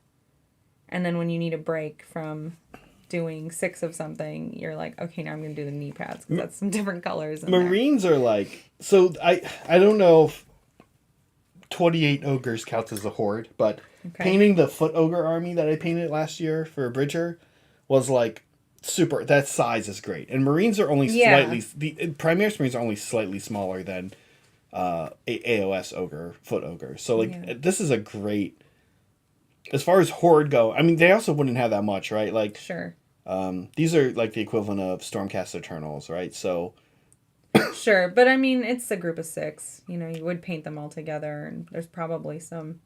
And then when you need a break from doing 6 of something, you're like, okay, now I'm going to do the knee pads because that's some different colors. Marines are like, so I don't know if 28 ogres counts as a horde, but painting the foot ogre army that I painted last year for Bridger was like super. That size is great, and Marines are only slightly. The Primaris Marines are only slightly smaller than AOS ogre foot ogre. So like this is a great. As far as horde go, I mean they also wouldn't have that much, right? Like sure. These are like the equivalent of Stormcast Eternals, right? So. Sure, but I mean, it's a group of 6. You know, you would paint them all together, and there's probably some...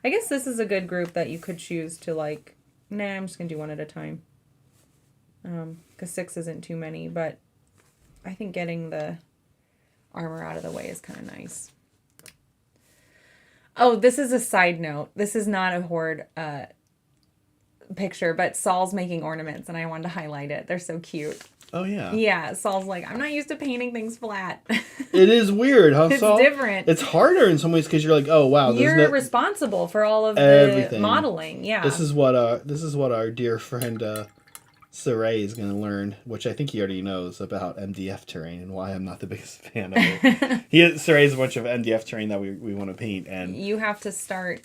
I guess this is a good group that you could choose to, like, nah, I'm just going to do one at a time. Because 6 isn't too many, but I think getting the armor out of the way is kind of nice. Oh, this is a side note. This is not a horde picture, but Saul's making ornaments, and I wanted to highlight it. They're so cute. Oh yeah. Yeah, Saul's like, I'm not used to painting things flat. It is weird, huh, It's Saul? different. It's harder in some ways because you're like, oh wow, You're responsible for all of everything. the modeling. Yeah. This is what our dear friend Saray is going to learn, which I think he already knows about MDF terrain and why I'm not the biggest fan of it. Saray has a bunch of MDF terrain that we want to paint, and you have to start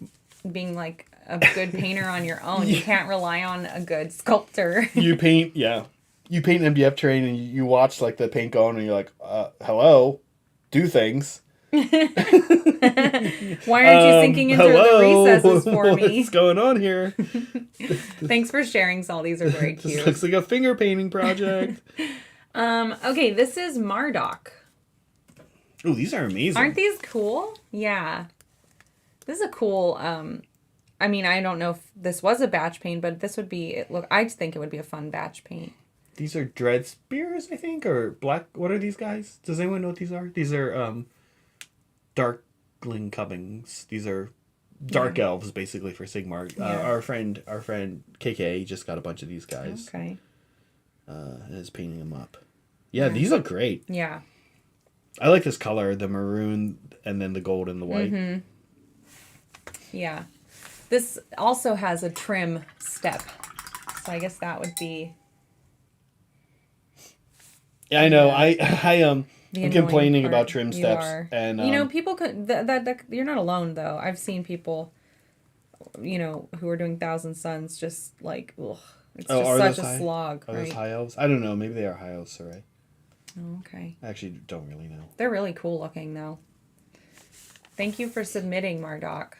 being like a good painter on your own. You can't rely on a good sculptor. You paint MDF terrain and you watch like the paint going and you're like, hello, do things. Why aren't you sinking into the recesses for me? What's going on here? Thanks for sharing, Saul. These are very cute. This looks like a finger painting project. Okay, this is Mardoc. Oh, these are amazing. Aren't these cool? Yeah. This is a cool, I mean, I don't know if this was a batch paint, but this would be, I think it would be a fun batch paint. These are dread spears, I think, or black, what are these guys? Does anyone know what these are? These are, Darkling Cubbings. These are dark elves, basically, for Sigmar. Our friend KK just got a bunch of these guys. Okay. And is painting them up. Yeah, these look great. Yeah. I like this color, the maroon, and then the gold and the white. Mm-hmm. Yeah. This also has a trim step. So I guess that would be... Yeah, I know. I'm complaining part. about trim steps, and you know, people could that you're not alone though. I've seen people, you know, who are doing 1,000 Suns just like, ugh, it's just such a slog. Are those high elves? I don't know. Maybe they are high elves, Saray. Oh, okay. I actually don't really know. They're really cool looking though. Thank you for submitting, Mardoc.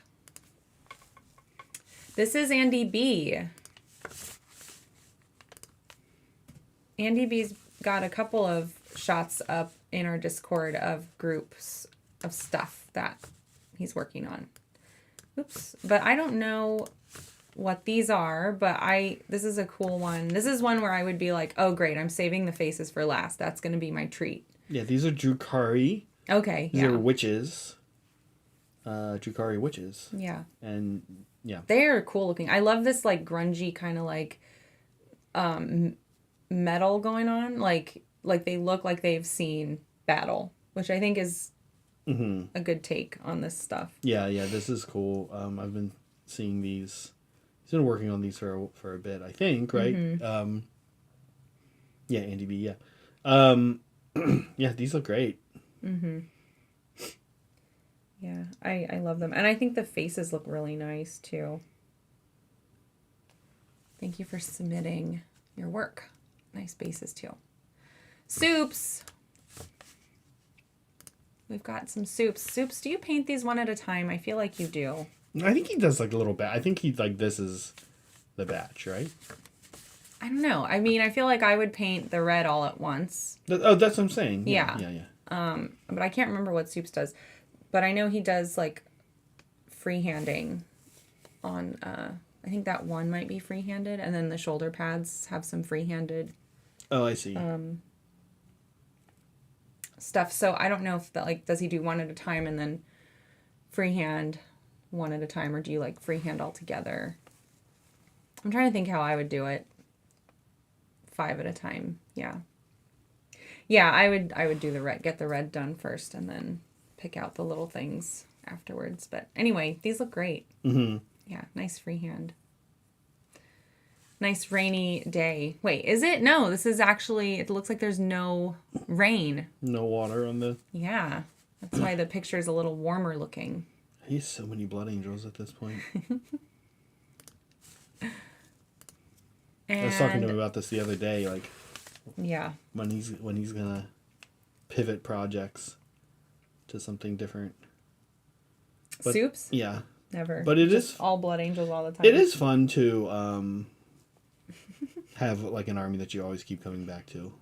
This is Andy B. Andy B's got a couple of shots up in our Discord of groups of stuff that he's working on. Oops. But I don't know what these are, but this is a cool one. This is one where I would be like, oh great, I'm saving the faces for last. That's going to be my treat. Yeah, these are Drukari. Okay, These are witches. Drukari witches. Yeah. And yeah. They're cool looking. I love this like grungy kind of like metal going on. Like they look like they've seen battle, which I think is a good take on this stuff. Yeah, this is cool. I've been seeing these. He's been working on these for a bit, I think, right? Mm-hmm. Yeah, Andy B, yeah. Yeah, these look great. Mm-hmm. Yeah, I love them. And I think the faces look really nice, too. Thank you for submitting your work. Nice bases, too. Soups. We've got some soups. Soups, do you paint these one at a time? I feel like you do. I think he does like a little batch. I think he's like, this is the batch, right? I don't know. I mean, I feel like I would paint the red all at once. That's what I'm saying. Yeah. Yeah. But I can't remember what Soups does. But I know he does like freehanding on, I think that one might be freehanded. And then the shoulder pads have some freehanded. Oh, I see. Stuff. So I don't know if that, like, does he do one at a time and then freehand one at a time, or do you like freehand all together? I'm trying to think how I would do it. 5 at a time. Yeah. Yeah, I would do the red, get the red done first and then pick out the little things afterwards. But anyway, these look great. Mm-hmm. Yeah, nice freehand. Nice rainy day. Wait, is it? No, this is actually, it looks like there's no rain. No water on the... Yeah, that's why the picture is a little warmer looking. I use so many blood angels at this point. I was talking to him about this the other day, like... Yeah. When he's gonna pivot projects to something different. But, Soups? Yeah. Never. But it just is all blood angels all the time. It is fun to have like an army that you always keep coming back to.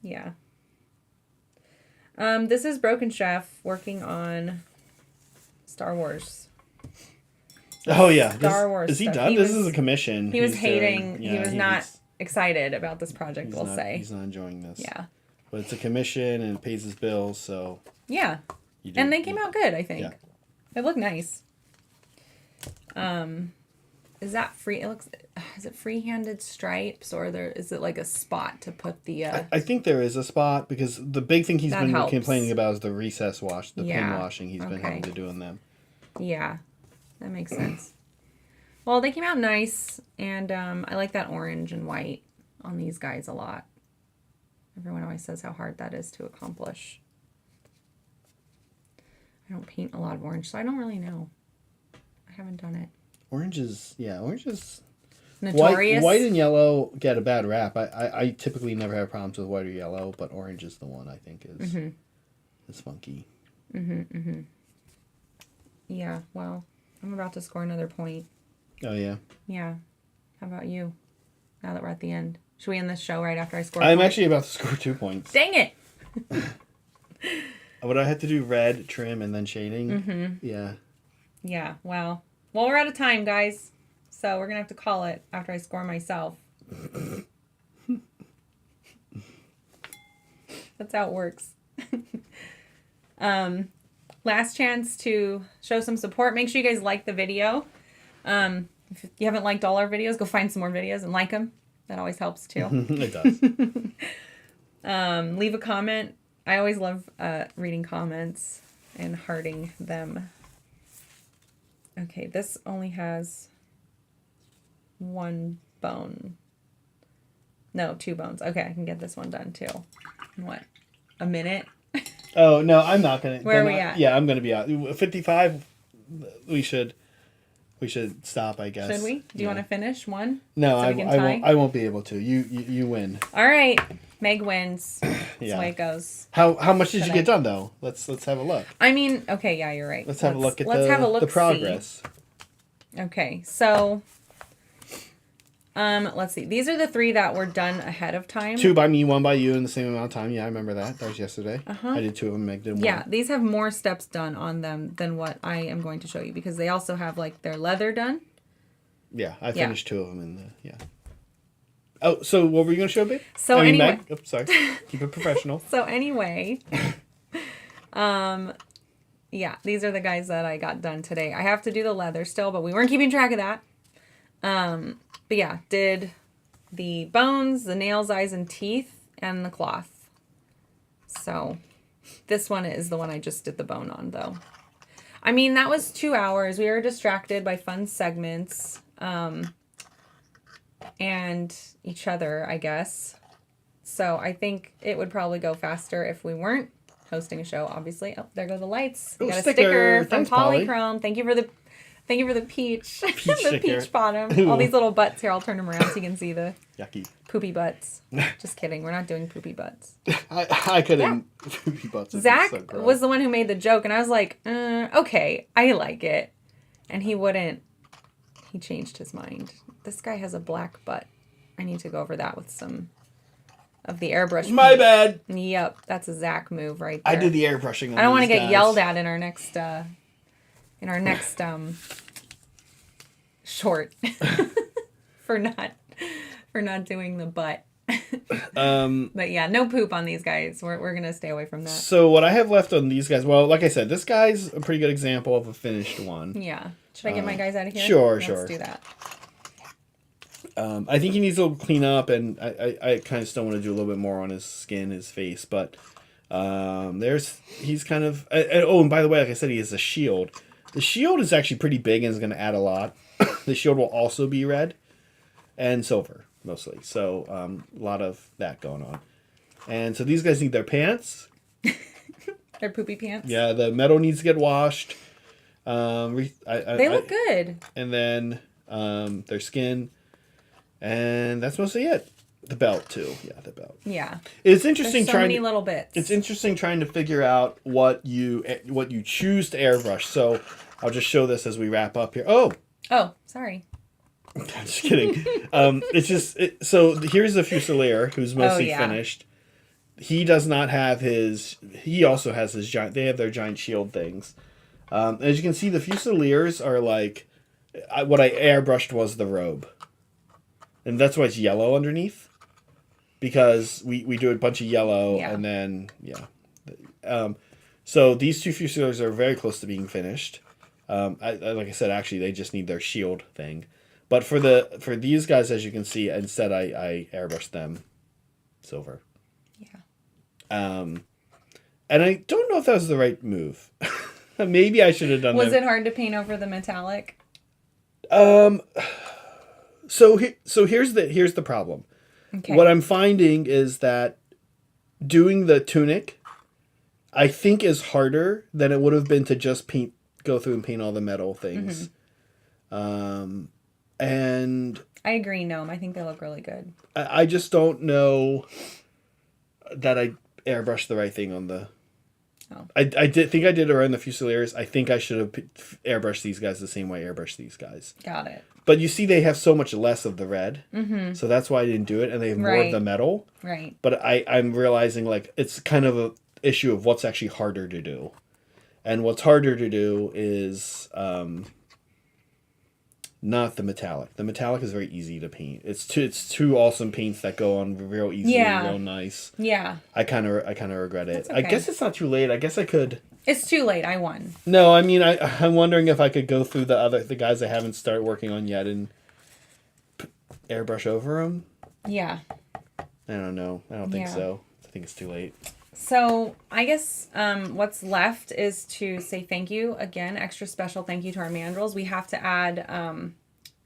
Yeah. This is Broken Chef working on Star Wars. Oh yeah. Star Wars. Is he stuff. done? This is a commission. He was hating. He was not excited about this project, we'll say. He's not enjoying this. Yeah. But it's a commission and it pays his bills, so. Yeah. And they came out good, I think. Yeah. They look nice. Is that free? It looks. Is it free-handed stripes or is it like a spot to put the? I think there is a spot because the big thing he's That been helps. complaining about is the recess wash, the pin Yeah, washing he's been having to do in them. Yeah, that makes sense. Well, they came out nice, and I like that orange and white on these guys a lot. Everyone always says how hard that is to accomplish. I don't paint a lot of orange, so I don't really know. I haven't done it. Orange is Notorious. White and yellow get a bad rap. I typically never have problems with white or yellow, but orange is the one I think is funky. Yeah, well, I'm about to score another point. Oh, yeah? Yeah. How about you? Now that we're at the end. Should we end this show right after I score I'm actually about to score 2 points. Dang it! Would I have to do red, trim, and then shading? Yeah. Yeah, well, we're out of time, guys. So we're going to have to call it after I score myself. That's how it works. Last chance to show some support. Make sure you guys like the video. If you haven't liked all our videos, go find some more videos and like them. That always helps too. It does. Leave a comment. I always love reading comments and hearting them. Okay, this only has 1 bone. No, 2 bones. Okay, I can get this one done too. In what? A minute? Oh, no, I'm not going to. Where are we at? Yeah, I'm going to be out. 55, we should stop, I guess. Should we? Do you want to finish one? No, so I won't be able to. You win. All right. Meg wins. That's Yeah. the way it goes. How much did you get done, though? Let's have a look. I mean, okay, yeah, you're right. Let's have a look at the progress. Okay, so let's see. These are the 3 that were done ahead of time. 2 by me, 1 by you in the same amount of time. Yeah, I remember that. That was yesterday. I did 2 of them. Meg did 1. Yeah, these have more steps done on them than what I am going to show you because they also have like their leather done. Yeah, I finished 2 of them in the Oh, so what were you going to show, babe? So anyway, Meg? Oh, sorry. Keep it professional. So anyway, yeah, these are the guys that I got done today. I have to do the leather still, but we weren't keeping track of that. But yeah, did the bones, the nails, eyes, and teeth, and the cloth. So this one is the one I just did the bone on, though. I mean, that was 2 hours. We were distracted by fun segments. And each other, I guess. So I think it would probably go faster if we weren't hosting a show, obviously. Oh, there go the lights. We got a sticker from Thanks, Polly. Polychrome. Thank you for the peach. the sticker. peach bottom. All these little butts here. I'll turn them around so you can see the Yucky. poopy butts. Just kidding. We're not doing poopy butts. I couldn't. Poopy butts. Zach so gross. was the one who made the joke, and I was like, okay, I like it. And he wouldn't. He changed his mind. This guy has a black butt. I need to go over that with some of the airbrush. My bad. Yep, that's a Zach move right there. I did the airbrushing on I don't want to these get guys. yelled at in our next short for not doing the butt. But yeah, no poop on these guys. We're gonna stay away from that. So what I have left on these guys, well, like I said, this guy's a pretty good example of a finished one. Yeah. Should I get my guys out of here? Sure, Let's sure. do that. I think he needs a little cleanup, and I kind of still want to do a little bit more on his skin, his face, but he's kind of... oh, and by the way, like I said, he has a shield. The shield is actually pretty big and is going to add a lot. The shield will also be red and silver, mostly. So a lot of that going on. And so these guys need their pants. Their poopy pants? Yeah, the metal needs to get washed. They look good. And then their skin. And that's mostly it. The belt too. Yeah, the belt. Yeah. It's interesting. There's so many little bits. It's interesting trying to figure out what you choose to airbrush. So I'll just show this as we wrap up here. Oh, sorry. I'm just kidding. So here's the Fusilier, who's mostly finished. He does not have his. He also has his giant. They have their giant shield things. As you can see, the Fusiliers are like what I airbrushed was the robe. And that's why it's yellow underneath. Because we do a bunch of yellow and then, so these 2 Fusiliers are very close to being finished. Like I said, actually, they just need their shield thing. But for these guys, as you can see, instead I airbrushed them silver. Yeah. And I don't know if that was the right move. Maybe I should have done that. Was it hard to paint over the metallic? So here's the problem. Okay. What I'm finding is that doing the tunic, I think, is harder than it would have been to just go through and paint all the metal things. And I agree, Gnome. I think they look really good. I just don't know that I airbrushed the right thing on the... Oh. I did think I did around the Fusiliers. I think I should have airbrushed these guys the same way I airbrushed these guys. Got it. But you see they have so much less of the red. Mm-hmm. So that's why I didn't do it. And they have more of the metal. Right. But I'm realizing, like, it's kind of a issue of what's actually harder to do. And what's harder to do is not the metallic. The metallic is very easy to paint. It's two awesome paints that go on real easily, real nice. Yeah. I kind of regret it. Okay. I guess it's not too late. I guess I could. It's too late. I won. No, I mean I'm wondering if I could go through the guys I haven't started working on yet and airbrush over them. Yeah. I don't know. I don't think so. I think it's too late. So I guess what's left is to say thank you again. Extra special thank you to our mandrels. We have to add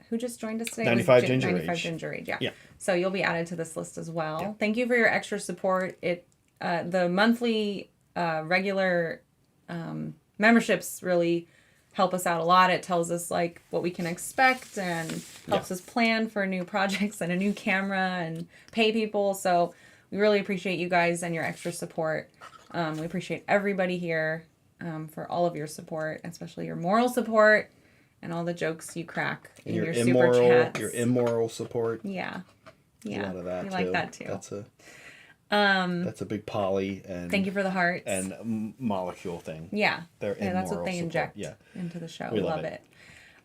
who just joined us today? 95 Ginger 95 Age. Ginger Age. Yeah. So you'll be added to this list as well. Yeah. Thank you for your extra support. The monthly regular memberships really help us out a lot. It tells us like what we can expect and helps us plan for new projects and a new camera and pay people. So we really appreciate you guys and your extra support. We appreciate everybody here for all of your support, especially your moral support and all the jokes you crack in your super chats. Your immoral support. Yeah. A lot of that we too. like that too. That's a big poly and thank you for the hearts and molecule thing. Yeah. They're that's what they support. inject into the show. We love it.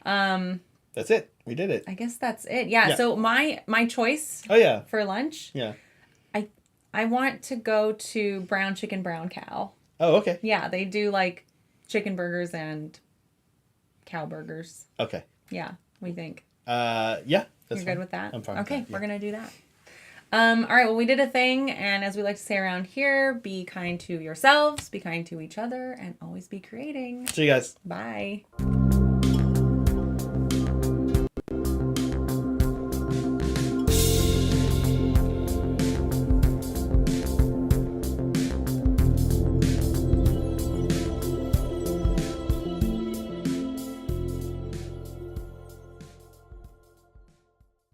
That's it. We did it. I guess that's it. Yeah. So my choice for lunch. Yeah. I want to go to Brown Chicken Brown Cow. Oh, okay. Yeah, they do like chicken burgers and cow burgers. Okay. Yeah, we think. Yeah. You're fine. good with that? I'm fine. Okay, with that, we're gonna do that. All right, well, we did a thing, and as we like to say around here, be kind to yourselves, be kind to each other, and always be creating. See you guys. Bye.